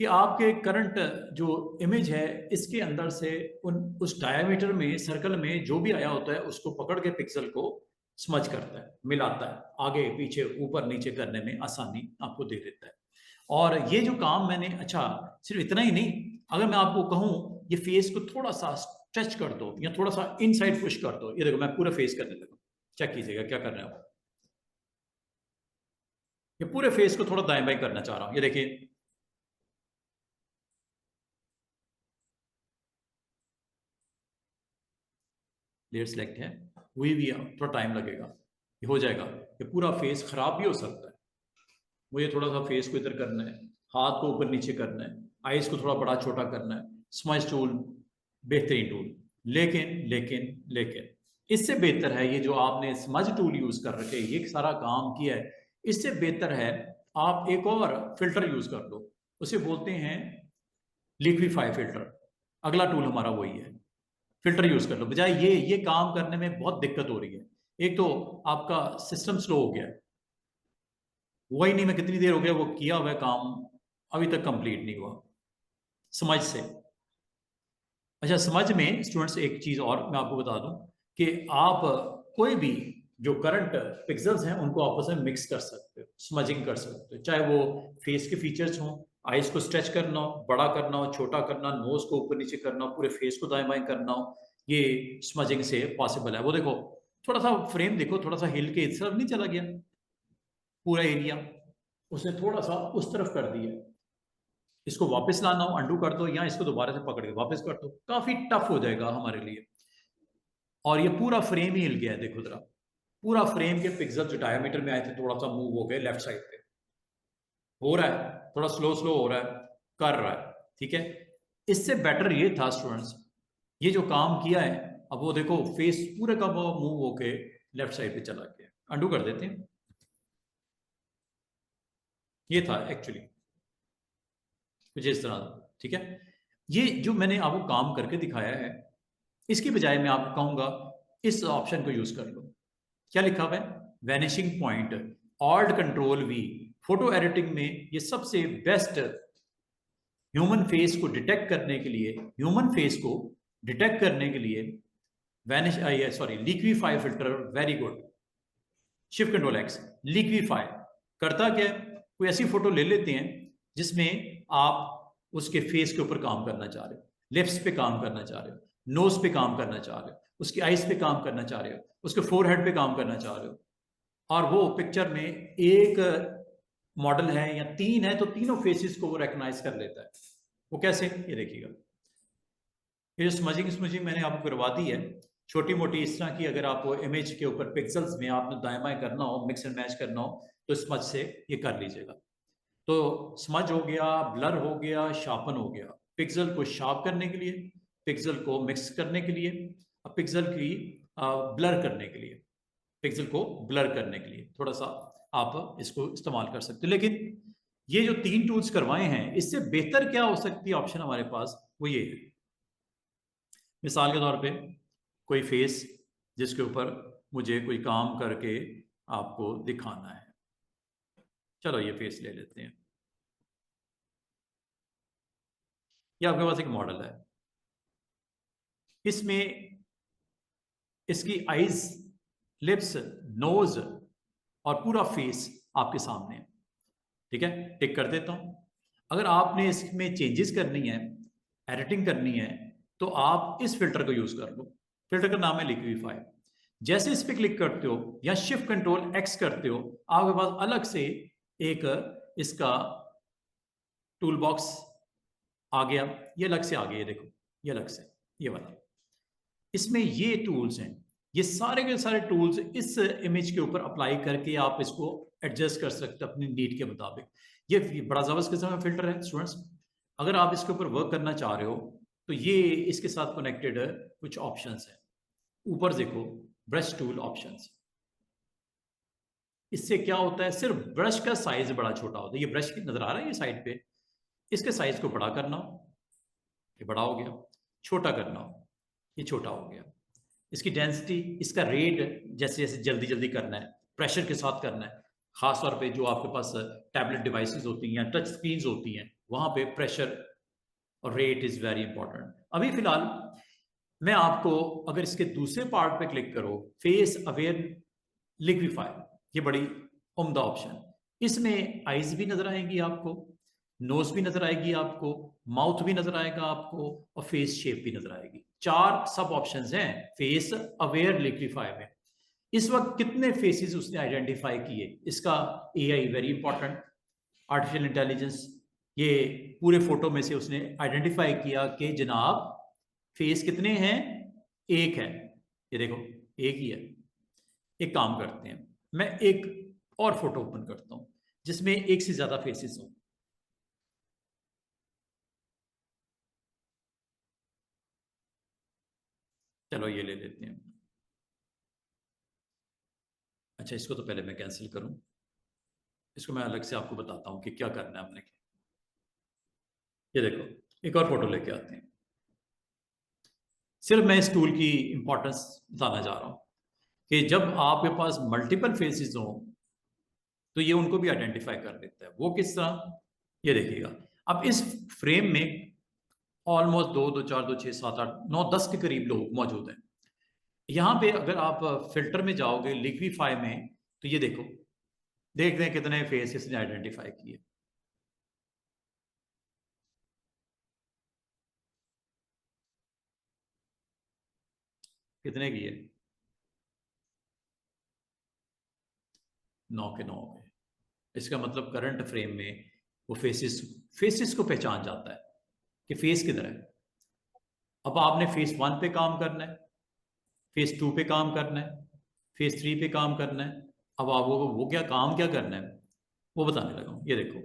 कि आपके करंट जो इमेज है इसके अंदर से उन उस डायमीटर में सर्कल में जो भी आया होता है उसको पकड़ के पिक्सल को स्मज करता है, मिलाता है, आगे पीछे ऊपर नीचे करने में आसानी आपको दे देता है। और ये जो काम मैंने, अच्छा सिर्फ इतना ही नहीं, अगर मैं आपको कहूँ ये फेस को थोड़ा सा स्ट्रेच कर दो या थोड़ा सा इनसाइड पुश कर दो, ये देखो मैं पूरा फेस करने लगा, चेक कीजिएगा क्या कर रहे हैं आप। ये पूरे फेस को थोड़ा दाएं बाएं करना चाह रहा हूँ, ये देखिए, लेयर सेलेक्ट है, हुई भी है, थोड़ा टाइम लगेगा, ये हो जाएगा। ये पूरा फेस खराब भी हो सकता है, मुझे थोड़ा सा फेस को इधर करना है, हाथ को ऊपर नीचे करना है, आईज को थोड़ा बड़ा छोटा करना है, स्मज टूल बेहतरीन टूल। लेकिन लेकिन लेकिन इससे बेहतर है ये जो आपने स्मज टूल यूज कर रखे, ये सारा काम किया है, इससे बेहतर है आप एक और फिल्टर यूज कर लो, उसे बोलते हैं लिक्विफाई फिल्टर। अगला टूल हमारा वही है, फिल्टर यूज कर लो। बजाय ये काम करने में बहुत दिक्कत हो रही है। एक तो आपका सिस्टम स्लो हो गया है, वही नहीं, मैं कितनी देर हो गया वो किया हुआ काम अभी तक कंप्लीट नहीं हुआ समझ से। अच्छा, समझ में स्टूडेंट्स एक चीज और मैं आपको बता दूं कि आप कोई भी जो करंट पिक्सल्स हैं उनको आपस में मिक्स कर सकते हो, स्मजिंग कर सकते हो, चाहे वो फेस के फीचर्स हों, आईज को स्ट्रेच करना हो, बड़ा करना हो, छोटा करना, नोज को ऊपर नीचे करना हो, पूरे फेस को दाएं बाएं करना हो, ये स्मजिंग से पॉसिबल है। वो देखो थोड़ा सा फ्रेम देखो, थोड़ा सा हिल के इस तरफ नहीं चला गया पूरा एरिया, उसने थोड़ा सा उस तरफ कर दिया। इसको वापस लाना हो अंडू कर दो, या इसको दोबारा से पकड़ के वापस कर दो, काफी टफ हो जाएगा हमारे लिए। और ये पूरा फ्रेम ही हिल गया है, देखो जरा, पूरा फ्रेम के पिक्सल जो डायमीटर में आए थे थोड़ा सा मूव हो गए लेफ्ट साइड पे, हो रहा है थोड़ा स्लो स्लो हो रहा है, कर रहा है, ठीक है। इससे बेटर ये था स्टूडेंट्स, ये जो काम किया है, अब वो देखो फेस पूरे का मूव होके लेफ्ट साइड पे चला गया। अंडू कर देते हैं, ये था एक्चुअली कुछ इस तरह, ठीक है। ये जो मैंने आपको काम करके दिखाया है, इसकी बजाय मैं आपको कहूंगा इस ऑप्शन को यूज कर लो। क्या लिखा हुआ है, vanishing point, alt control we. Photo editing में ये सबसे बेस्ट ह्यूमन फेस को डिटेक्ट करने के लिए, ह्यूमन फेस को डिटेक्ट करने के लिए vanish sorry liquefy filter, very good. Shift control x, liquefy करता क्या है, कोई ऐसी फोटो ले लेते हैं जिसमें आप उसके फेस के ऊपर काम करना चाह रहे हो, लिप्स पे काम करना चाह रहे हो, नोज पे काम करना चाह रहे हो, उसकी आईज पे काम करना चाह रहे हो, उसके फोरहेड पे काम करना चाह रहे हो, और वो पिक्चर में एक मॉडल है या तीन है तो तीनों फेसेस को वो रिकॉग्नाइज कर लेता है। वो कैसे, ये देखिएगा, ये जो स्मजिंग स्मजिंग मैंने आपको करवा दी है छोटी मोटी इस तरह की, अगर आपको इमेज के ऊपर पिक्सल्स में आपने दाएं बाएं करना हो, मिक्स एंड मैच करना हो, तो स्मज से ये कर लीजिएगा। तो स्मज हो गया, ब्लर हो गया, शार्पन हो गया, पिक्सल को शार्प करने के लिए, पिक्सल को मिक्स करने के लिए, पिक्सल की ब्लर करने के लिए, पिक्सल को ब्लर करने के लिए थोड़ा सा आप इसको इस्तेमाल कर सकते हो। लेकिन ये जो तीन टूल्स करवाए हैं, इससे बेहतर क्या हो सकती है ऑप्शन हमारे पास, वो ये है। मिसाल के तौर पे कोई फेस जिसके ऊपर मुझे कोई काम करके आपको दिखाना है, चलो ये फेस ले लेते हैं। ये आपके पास एक मॉडल है, इसमें इसकी आईज, लिप्स, नोज और पूरा फेस आपके सामने है, ठीक है। टिक कर देता हूं। अगर आपने इसमें चेंजेस करनी है, एडिटिंग करनी है, तो आप इस फिल्टर को यूज कर लो। फिल्टर का नाम है लिक्विफाई। जैसे इस पर क्लिक करते हो या शिफ्ट कंट्रोल एक्स करते हो, आपके पास अलग से एक इसका टूल बॉक्स आ गया, ये अलग से आ गया, ये देखो, ये अलग से, ये वाला। इसमें ये टूल्स हैं, ये सारे के सारे टूल्स इस इमेज के ऊपर अप्लाई करके आप इसको एडजस्ट कर सकते हैं अपनी नीड के मुताबिक। ये बड़ा जबरदस्त किस्म का फिल्टर है स्टूडेंट्स। अगर आप इसके ऊपर वर्क करना चाह रहे हो तो ये इसके साथ कनेक्टेड कुछ ऑप्शंस हैं। ऊपर देखो, ब्रश टूल ऑप्शंस। इससे क्या होता है, सिर्फ ब्रश का साइज बड़ा छोटा होता है। ये ब्रश नजर आ रहा है ये साइड पे, इसके साइज को बड़ा करना हो, ये बड़ा हो गया, छोटा करना हो, ये छोटा हो गया। इसकी डेंसिटी, इसका रेट, जैसे जैसे जल्दी जल्दी करना है, प्रेशर के साथ करना है, खास तौर पे जो आपके पास टैबलेट डिवाइसेस होती हैं या टच स्क्रीन होती हैं, वहां पे प्रेशर और रेट इज वेरी इंपॉर्टेंट। अभी फिलहाल मैं आपको, अगर इसके दूसरे पार्ट पे क्लिक करो, फेस अवेयर लिक्विफाई, ये बड़ी उम्दा ऑप्शन। इसमें आईज भी नजर आएंगी आपको, नोज भी नजर आएगी आपको, माउथ भी नजर आएगा आपको, और फेस शेप भी नजर आएगी। चार सब ऑप्शंस हैं फेस अवेयर लिक्विफाई में। इस वक्त कितने फेसेस उसने आइडेंटिफाई किए, इसका AI very important, artificial intelligence, ये पूरे फोटो में से उसने आइडेंटिफाई किया कि जनाब फेस कितने हैं, एक है, ये देखो एक ही है। एक काम करते हैं, मैं एक और फोटो ओपन करता हूं, जिसमें एक से ज्यादा फेसेस हो। चलो ये ले लेते हैं। अच्छा, इसको तो पहले मैं कैंसिल करूं। इसको मैं अलग से आपको बताता हूं कि क्या करना है हमने। ये देखो, एक और फोटो लेके आते हैं। सिर्फ मैं इस टूल की इंपॉर्टेंस बताना चाह रहा हूं कि जब आपके पास मल्टीपल फेसेस हो तो ये उनको भी आइडेंटिफाई कर लेता है। वो किस तरह, ये देखिएगा। अब इस फ्रेम में ऑलमोस्ट 2, 2, 4, 2, 6, 7, 8, 9, 10 के करीब लोग मौजूद हैं। यहाँ पे अगर आप फिल्टर में जाओगे, लिक्विफाई में, तो ये देखो, देखते हैं कितने फेस इसने आइडेंटिफाई किए। कितने किए? 9 के 9 हो गए। इसका मतलब करंट फ्रेम में वो फेसेस फेसेस को पहचान जाता है कि फेस किधर है। अब आपने फेस 1 पे काम करना है, फेस 2 पे काम करना है, फेस 3 पे काम करना है। अब आप वो क्या काम क्या करना है वो बताने लगा हूं। ये देखो,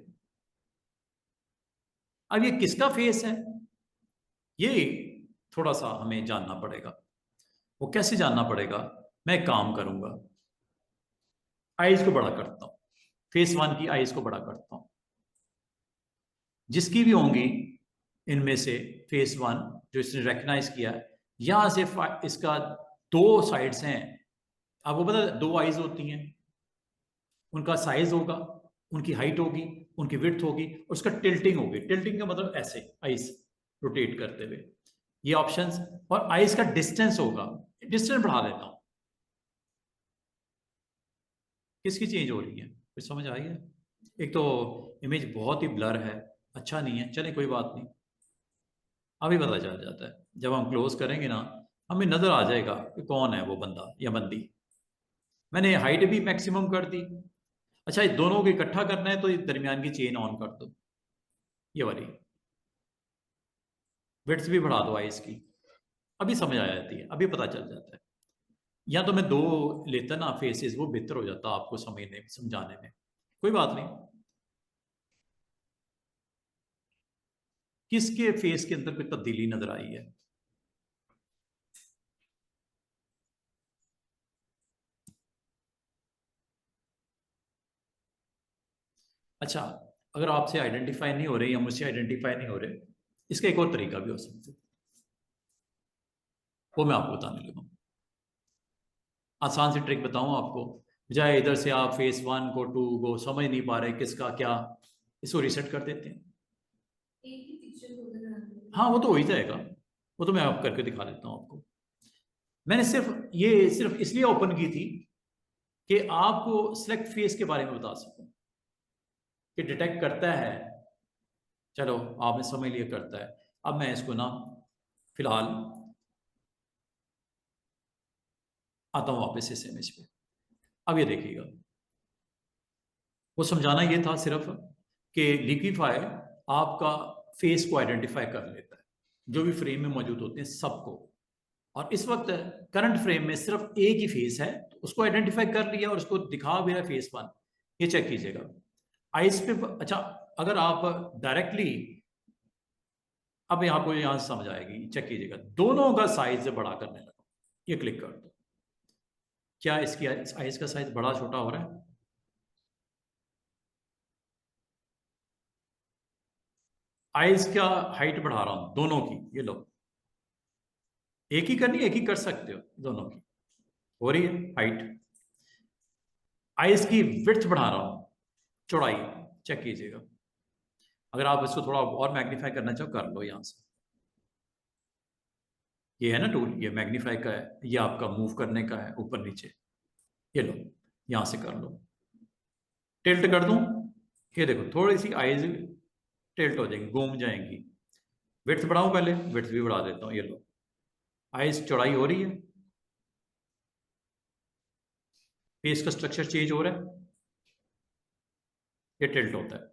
अब ये किसका फेस है, ये थोड़ा सा हमें जानना पड़ेगा। वो कैसे जानना पड़ेगा? मैं एक काम करूंगा, आईज को बड़ा करता हूं, फेस 1 की आईज को बड़ा करता हूं। जिसकी भी होंगी इनमें से फेस 1 जो इसने रिकग्नाइज किया, यहां से इसका 2 साइड्स हैं। आपको पता है 2 आईज होती हैं, उनका साइज होगा, उनकी हाइट होगी, उनकी विड्थ होगी, और उसका टिल्टिंग होगी। टिल्टिंग का मतलब ऐसे आइस रोटेट करते हुए, ये ऑप्शंस। और आइस का डिस्टेंस होगा, डिस्टेंस बढ़ा देता हूं। किसकी चेंज हो रही है, कुछ समझ आई है? एक तो इमेज बहुत ही ब्लर है, अच्छा नहीं है, चले कोई बात नहीं, अभी पता चल जाता है। जब हम क्लोज करेंगे ना, हमें नजर आ जाएगा कि कौन है वो बंदा या बंदी। मैंने हाइट भी मैक्सिमम कर दी। अच्छा, इस दोनों को इकट्ठा करना है तो इस दरमियान की चेन ऑन कर दो, ये वाली। विड्थ भी बढ़ा दो आइस की, अभी समझ आ जाती है, अभी पता चल जाता है। या तो मैं 2 लेता ना फेसेस, वो बेहतर हो जाता आपको समझने समझाने में। कोई बात नहीं। किसके फेस के अंदर कोई तब्दीली नजर आई है? अच्छा, अगर आपसे आइडेंटिफाई नहीं हो रहे या मुझसे आइडेंटिफाई नहीं हो रहे, इसका एक और तरीका भी हो सकता है, वो मैं आपको बताने लगा। आसान सी ट्रिक बताऊं आपको। बजाय इधर से आप फेस 1 को 2 को समझ नहीं पा रहे किसका क्या, इसको रिसेट कर देते हैं। एक ही पिक्चर को बना दो। हाँ, वो तो हो ही जाएगा। वो तो मैं आप करके दिखा देता हूँ आपको। मैंने सिर्फ इसलिए ओपन की थी कि आपको सिलेक्ट फेस के बारे में बता सकूं कि डिटेक्ट करता है। चलो, आपने समझ लिया करता है। अब मैं इसको ना फिलहाल आता हूं वापस इस इमेज पे। अब ये देखिएगा, वो समझाना ये था सिर्फ कि लिक्विफाई आपका फेस को आइडेंटिफाई कर लेता है, जो भी फ्रेम में मौजूद होते हैं सबको। और इस वक्त करंट फ्रेम में सिर्फ एक ही फेस है, तो उसको आइडेंटिफाई कर लिया और उसको दिखा भी रहा है फेस 1। ये चेक कीजिएगा आइस पे। अच्छा, अगर आप डायरेक्टली, अब आपको यहां से समझ आएगी, चेक कीजिएगा, दोनों का साइज बड़ा करने लगा, ये क्लिक कर दो। क्या इसकी आइस का साइज बड़ा छोटा हो रहा है? आइस का हाइट बढ़ा रहा हूं दोनों की, ये लो। एक ही करनी, एक ही कर सकते हो, दोनों की हो रही है हाइट। आइस की विड्थ बढ़ा रहा हूं, चौड़ाई, चेक कीजिएगा। अगर आप इसको थोड़ा और मैग्नीफाई करना चाहो कर लो यहां से। ये है ना टूल, ये मैग्नीफाई का है, ये आपका मूव करने का है ऊपर नीचे। ये लो, यहां से कर लो। टिल्ट कर दूं, ये देखो थोड़ी सी आइज टिल्ट हो जाएंगी, घूम जाएंगी। विड्थ बढ़ाऊं, पहले विड्थ भी बढ़ा देता हूं, ये लो, आइज चौड़ाई हो रही है, फेस का स्ट्रक्चर चेंज हो रहा है, ये टिल्ट होता है।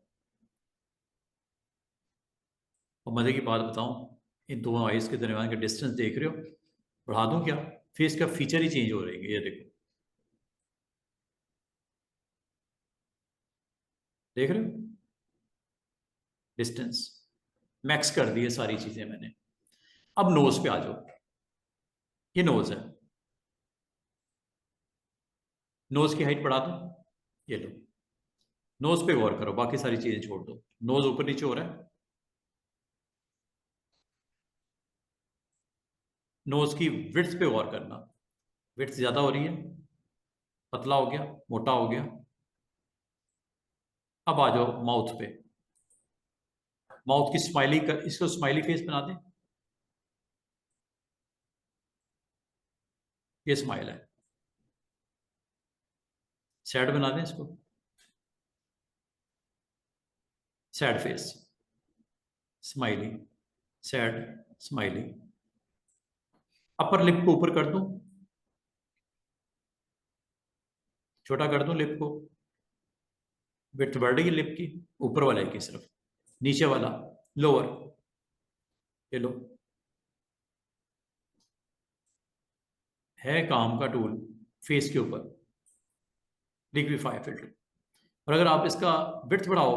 और मजे की बात बताऊं, इन दोनों आइज के दरमियान का डिस्टेंस देख रहे हो, बढ़ा दूं क्या? फेस का फीचर ही चेंज हो रही है, ये देखो। देख रहे हो, डिस्टेंस मैक्स कर दी है सारी चीजें मैंने। अब नोज पे आ जाओ, ये नोज है, नोज की हाइट बढ़ा दो, ये लो। नोज पे गौर करो, बाकी सारी चीजें छोड़ दो। नोज ऊपर नीचे हो रहा है, नोज की विड्थ पे गौर करना, विड्थ ज्यादा हो रही है, पतला हो गया, मोटा हो गया। अब आ जाओ माउथ पे, माउथ की स्माइली कर, इसको स्माइली फेस बना दें, ये स्माइल है। सैड बना दें इसको, sad face, smiley, sad, smiley. Upper lip को ऊपर कर दूं, छोटा कर दूं लिप को, विड्थ बढ़ रही है लिप की, ऊपर वाले की सिर्फ, नीचे वाला लोअर, ये लो। है काम का टूल फेस के ऊपर, लिक्विफाई फिल्टर। और अगर आप इसका विड्थ बढ़ाओ,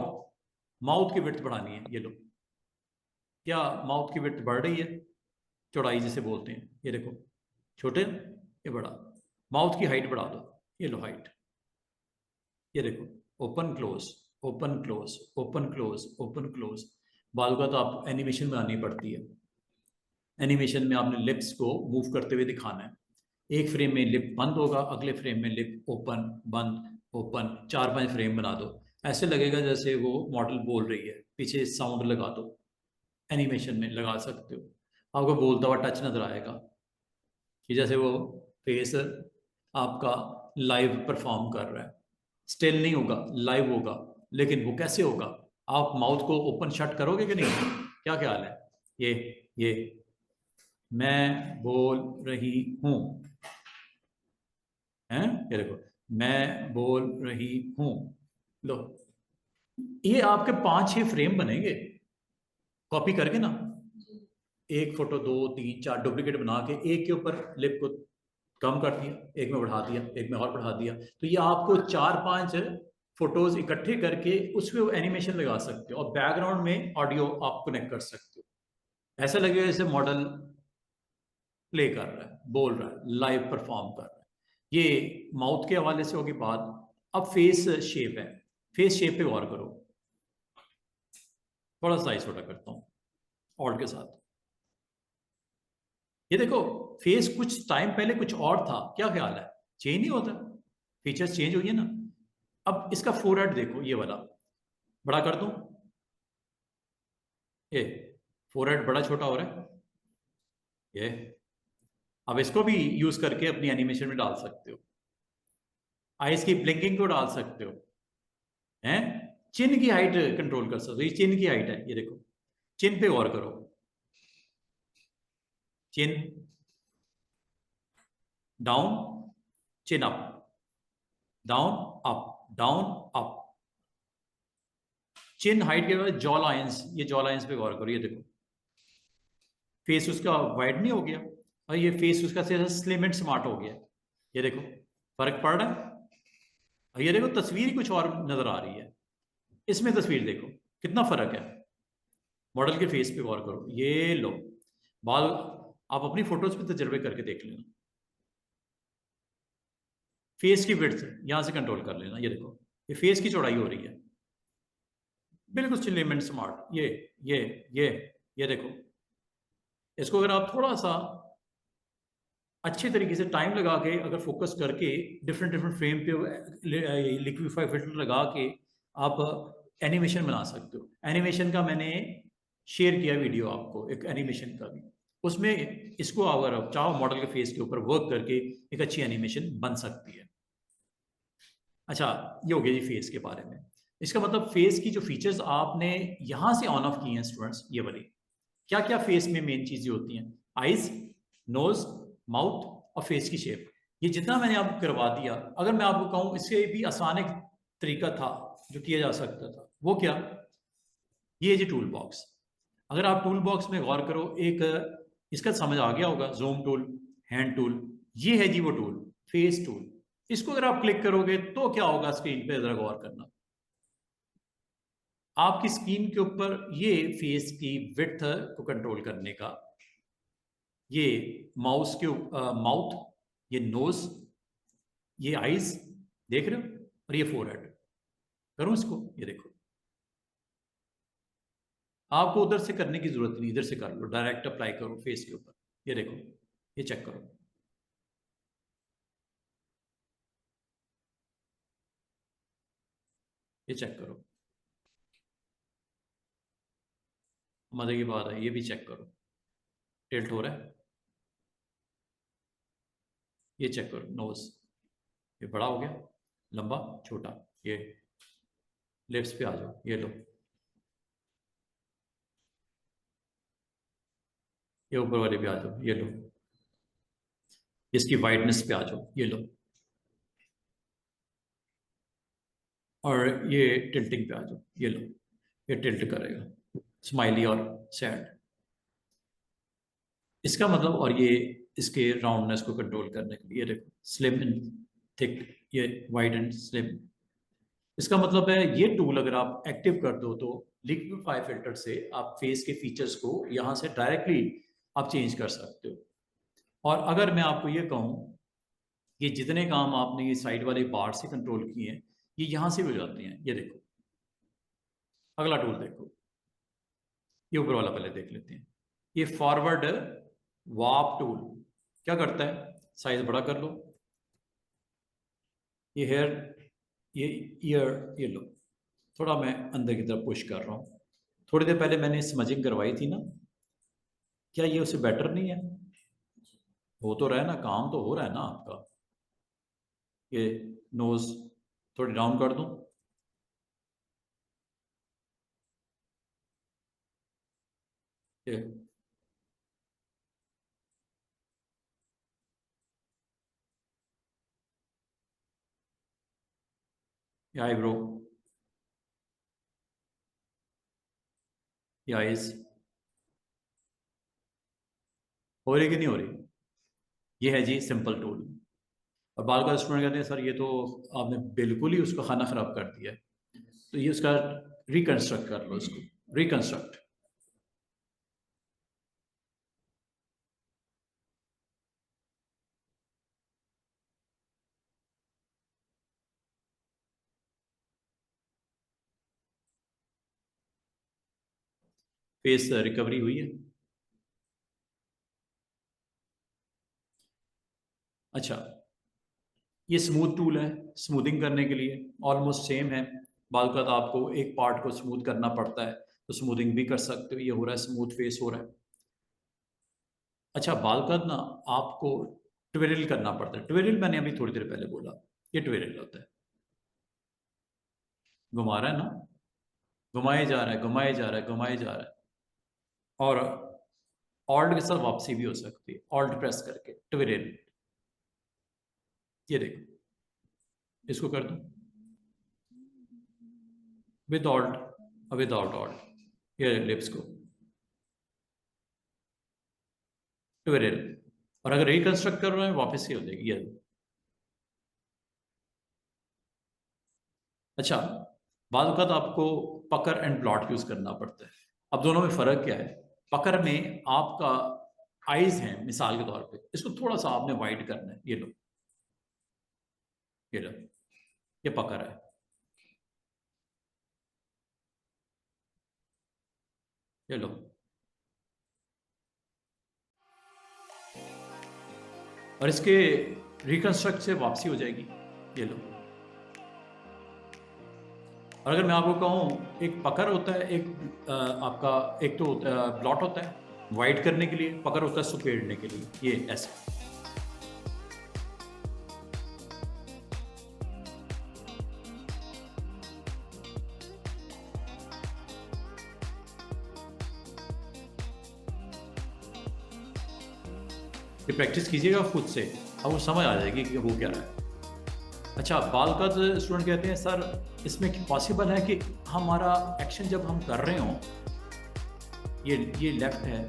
माउथ की विड्थ बढ़ानी है, ये लो। क्या माउथ की विड्थ बढ़ रही है, चौड़ाई जिसे बोलते हैं, ये देखो, छोटे, ये बड़ा। माउथ की हाइट बढ़ा दो, ये लो हाइट, ये देखो, open close, open close, open close, open close. बाल का तो आप एनिमेशन बनानी पड़ती है, एनिमेशन में आपने लिप्स को मूव करते हुए दिखाना है। एक फ्रेम में लिप बंद होगा, अगले फ्रेम में लिप ओपन, बंद, ओपन, 4-5 फ्रेम बना दो। ऐसे लगेगा जैसे वो मॉडल बोल रही है, पीछे साउंड लगा दो, एनिमेशन में लगा सकते हो। आपको बोलता हुआ टच नजर आएगा कि जैसे वो फेस आपका लाइव परफॉर्म कर रहा है। स्टिल नहीं होगा, लाइव होगा। लेकिन वो कैसे होगा, आप माउथ को ओपन शट करोगे कि नहीं, क्या ख्याल है? ये मैं बोल रही हूं, हैं, ये देखो, मैं बोल रही हूं, लो। ये आपके 5-6 फ्रेम बनेंगे कॉपी करके ना, एक फोटो 2-3-4 डुप्लीकेट बना के एक के ऊपर लिप को कम कर दिया, एक में बढ़ा दिया, एक में और बढ़ा दिया, तो ये आपको 4-5 फोटोज इकट्ठे करके उसमें वो एनिमेशन लगा सकते हो, और बैकग्राउंड में ऑडियो आप कनेक्ट कर सकते हो। ऐसा लगेगा जैसे मॉडल प्ले कर रहा है, बोल रहा है, लाइव परफॉर्म कर रहा है। ये माउथ के हवाले से होगी बात। अब फेस शेप है, फेस शेप पे गौर करो, थोड़ा सा छोटा करता हूँ ऑल्ट के साथ। ये देखो, फेस कुछ टाइम पहले कुछ और था, क्या ख्याल है? चेंज नहीं होता, फीचर्स चेंज हुई है ना। अब इसका फोरहेड देखो, ये वाला बड़ा कर दूं, ये फोरहेड बड़ा छोटा हो रहा है, ये। अब इसको भी यूज करके अपनी एनिमेशन में डाल सकते हो, आईज की ब्लिंकिंग को डाल सकते हो, हैं। चिन की हाइट कंट्रोल कर सकते हो, ये चिन की हाइट है, ये देखो, चिन पे गौर करो, chin down, chin up, down, up, down, up. Chin height के बाद जॉ लाइंस, ये जॉ लाइंस पे गौर करो, ये देखो, फेस उसका वाइड नहीं हो गया, और ये फेस उसका सिर्फ स्लिम एंड स्मार्ट हो गया, ये देखो, फर्क पड़ रहा है। और ये देखो, तस्वीर ही कुछ और नजर आ रही है, इसमें तस्वीर देखो कितना फर्क है। मॉडल के फेस पे गौर करो, ये लो, बाल आप अपनी फोटोज पे तजर्बे करके देख लेना। फेस की विड्थ यहां से कंट्रोल कर लेना, ये देखो, ये फेस की चौड़ाई हो रही है, बिल्कुल स्लिम एंड स्मार्ट। ये ये ये देखो, इसको अगर आप थोड़ा सा अच्छे तरीके से टाइम लगा के अगर फोकस करके डिफरेंट डिफरेंट फ्रेम पे लिक्विफाई फिल्टर लगा के आप एनिमेशन बना सकते हो। एनिमेशन का मैंने शेयर किया वीडियो आपको, एक एनिमेशन का भी, उसमें इसको अगर आप चाहो मॉडल के फेस के ऊपर वर्क करके एक अच्छी एनिमेशन बन सकती है। अच्छा, ये हो गया जी फेस के बारे में। इसका मतलब फेस की जो फीचर्स आपने यहां से ऑन ऑफ किए हैं स्टूडेंट्स, ये वाली क्या क्या फेस में मेन चीजें होती हैं, आईज, नोज, माउथ और फेस की शेप। ये जितना मैंने आपको करवा दिया, अगर मैं आपको कहूं इससे भी आसान एक तरीका था जो किया जा सकता था, वो क्या? ये जी टूल बॉक्स। अगर आप टूल बॉक्स में गौर करो, एक इसका समझ आ गया होगा, जूम टूल, हैंड टूल, ये है जी वो टूल, फेस टूल। इसको अगर आप क्लिक करोगे तो क्या होगा स्क्रीन पे, जरा गौर करना। आपकी स्क्रीन के ऊपर ये फेस की विड्थ को कंट्रोल करने का, ये माउस के माउथ, ये नोज, ये आईज, देख रहे हो, और ये फोरहेड। करूं इसको, ये देखो, आपको उधर से करने की जरूरत नहीं, इधर से कर लो, डायरेक्ट अप्लाई करो फेस के ऊपर। ये देखो, ये चेक करो, ये चेक करो, मजे की बात है, ये भी चेक करो, टिल्ट हो रहा है। ये चेक करो, नोज, ये बड़ा हो गया, लंबा, छोटा। ये लिप्स पे आ जाओ, ये लो, ये ऊपर वाले पे आ जाओ, ये लो, इसकी वाइटनेस पे आ जाओ, ये लो, और ये टिल्टिंग पे आ जाओ, ये लो, ये टिल्ट करेगा, स्माइली और सैड। इसका मतलब, और ये इसके राउंडनेस को कंट्रोल करने के लिए देखो, स्लिम एंड थिक, ये वाइड एंड स्लिम। इसका मतलब है ये टूल अगर आप एक्टिव कर दो तो लिक्विफाई फिल्टर से आप फेस के फीचर्स को यहाँ से डायरेक्टली आप चेंज कर सकते हो। और अगर मैं आपको ये कहूँ कि जितने काम आपने ये साइड वाले बार से कंट्रोल किए हैं, ये यहाँ से हो जाते हैं। ये देखो, अगला टूल देखो, ये ऊपर वाला पहले देख लेते हैं। ये फॉरवर्ड वार्प टूल क्या करता है, साइज बड़ा कर लो, ये हेयर, ये ईयर, ये लो, थोड़ा मैं अंदर की तरफ पुश कर रहा हूँ। थोड़ी देर पहले मैंने स्मजिंग करवाई थी ना, क्या ये उससे बेटर नहीं है? हो तो रहा है ना, काम तो हो रहा है ना आपका। ये नोज थोड़ी डाउन कर दूं, ये आईब्रो, ये आईज, हो रही कि नहीं हो रही? ये है जी सिंपल टूल। और बाल का स्टूडेंट कहते हैं सर ये तो आपने बिल्कुल ही उसका खाना खराब कर दिया है, तो ये उसका रिकंस्ट्रक्ट कर लो, इसको रिकंस्ट्रक्ट। फेस रिकवरी हुई है। अच्छा, ये स्मूथ टूल है स्मूथिंग करने के लिए, ऑलमोस्ट सेम है। बाल का तो आपको एक पार्ट को स्मूथ करना पड़ता है, तो स्मूथिंग भी कर सकते हो, ये हो रहा है स्मूथ फेस हो रहा है। अच्छा, बाल का ना आपको ट्विरल करना पड़ता है। ट्विरल मैंने अभी थोड़ी देर पहले बोला, ये ट्विरल होता है। घुमा रहा है ना, घुमाए जा रहा है, घुमाए जा रहा है, घुमाए जा रहा है। और ऑल्ट के साथ वापसी भी हो सकती है, ऑल्ट प्रेस करके ट्विरल। ये देखो, इसको कर दूं विद ऑल्ट, विदाउट ऑल्ट, ये लिप्स को ट्विरल। और अगर रिकंस्ट्रक्ट कर रहे हैं वापस ही हो जाएगी ये। अच्छा, बाद वक़्त आपको पकर एंड ब्लॉट यूज करना पड़ता है। अब दोनों में फर्क क्या है? पकर में आपका आईज है, मिसाल के तौर पे इसको थोड़ा सा आपने वाइड करना है, ये लो, ये लो, ये पकर है। ये लो, और इसके रिकंस्ट्रक्ट से वापसी हो जाएगी, ये लो। और अगर मैं आपको कहूँ, एक पकर होता है, एक आपका एक तो ब्लॉट होता है वाइड करने के लिए, पकर होता है सुपेड़ने के लिए, ये ऐसे। ये प्रैक्टिस कीजिएगा खुद से, आपको समझ आ जाएगी कि हो क्या रहा है। अच्छा, बाल का स्टूडेंट कहते हैं सर इसमें पॉसिबल है कि हमारा एक्शन जब हम कर रहे हों, ये लेफ्ट है।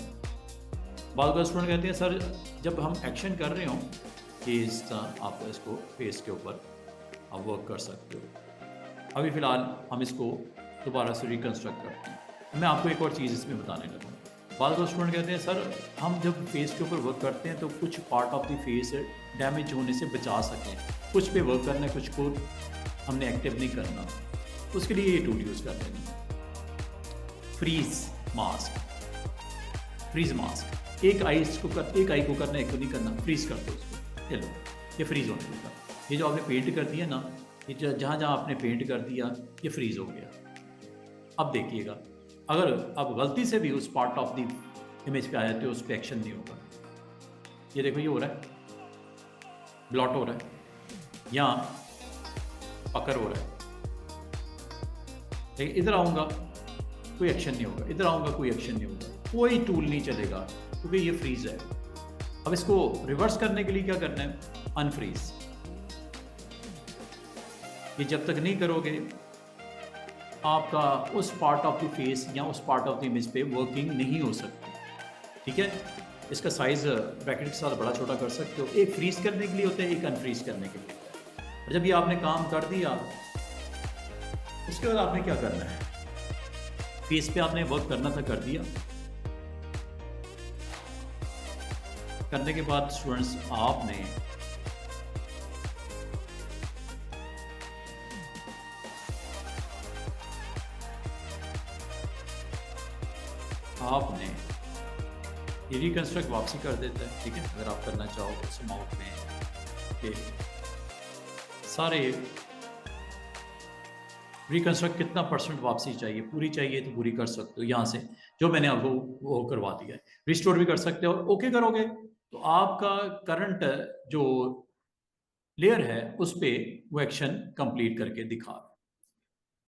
बाल का स्टूडेंट कहते हैं सर जब हम एक्शन कर रहे हों, कि इस तरह आप इसको फेस के ऊपर आप वर्क कर सकते हो। अभी फ़िलहाल हम इसको दोबारा से रिकन्स्ट्रक्ट करते हैं। मैं आपको एक और चीज़ इसमें बताने लगा। बाद में स्टूडेंट कहते हैं सर हम जब फेस के ऊपर वर्क करते हैं तो कुछ part of the face damage होने से बचा सकें, कुछ पे वर्क करना है, कुछ को हमने एक्टिव नहीं करना, उसके लिए ये टूल यूज़ करते हैं। फ्रीज मास्क, फ्रीज मास्क, एक आई को करना, एक को नहीं करना, फ्रीज कर दो उसको, चलो ये फ्रीज होने लगा। ये जो आपने पेंट कर दिया ना, ये जहाँ जहाँ आपने पेंट कर दिया ये फ्रीज हो गया। अब देखिएगा, अगर आप गलती से भी उस पार्ट ऑफ द इमेज पे आ जाते हो, उस पर एक्शन नहीं होगा। ये देखो ये हो रहा है, ब्लॉट हो रहा है, यहाँ पकड़ हो रहा है, लेकिन इधर आऊँगा कोई एक्शन नहीं होगा, इधर आऊँगा कोई एक्शन नहीं होगा, कोई टूल नहीं चलेगा क्योंकि ये फ्रीज है। अब इसको रिवर्स करने के लिए क्या करना है, अनफ्रीज। ये जब तक नहीं करोगे आपका उस पार्ट ऑफ द फेस या उस पार्ट ऑफ द इमेज पे वर्किंग नहीं हो सकती। ठीक है, इसका साइज़ ब्रैकेट के साथ बड़ा छोटा कर सकते हो। एक फ्रीज करने के लिए होता है, एक अनफ्रीज करने के लिए होता है। और जब ये आपने काम कर दिया, उसके बाद आपने क्या करना है, फेस पे आपने वर्क करना था, कर दिया। करने के बाद स्टूडेंट्स आपने ये रिकन्स्ट्रक्ट वापसी कर देता है। ठीक है, अगर आप करना चाहो उस अमाउंट में कि सारे रिकन्स्ट्रक्ट कितना % वापसी चाहिए, पूरी चाहिए तो पूरी कर सकते हो। यहाँ से जो मैंने आपको वो करवा दिया है, रिस्टोर भी कर सकते हो। और ओके करोगे तो आपका करंट जो लेयर है उस पर वो एक्शन कंप्लीट करके दिखा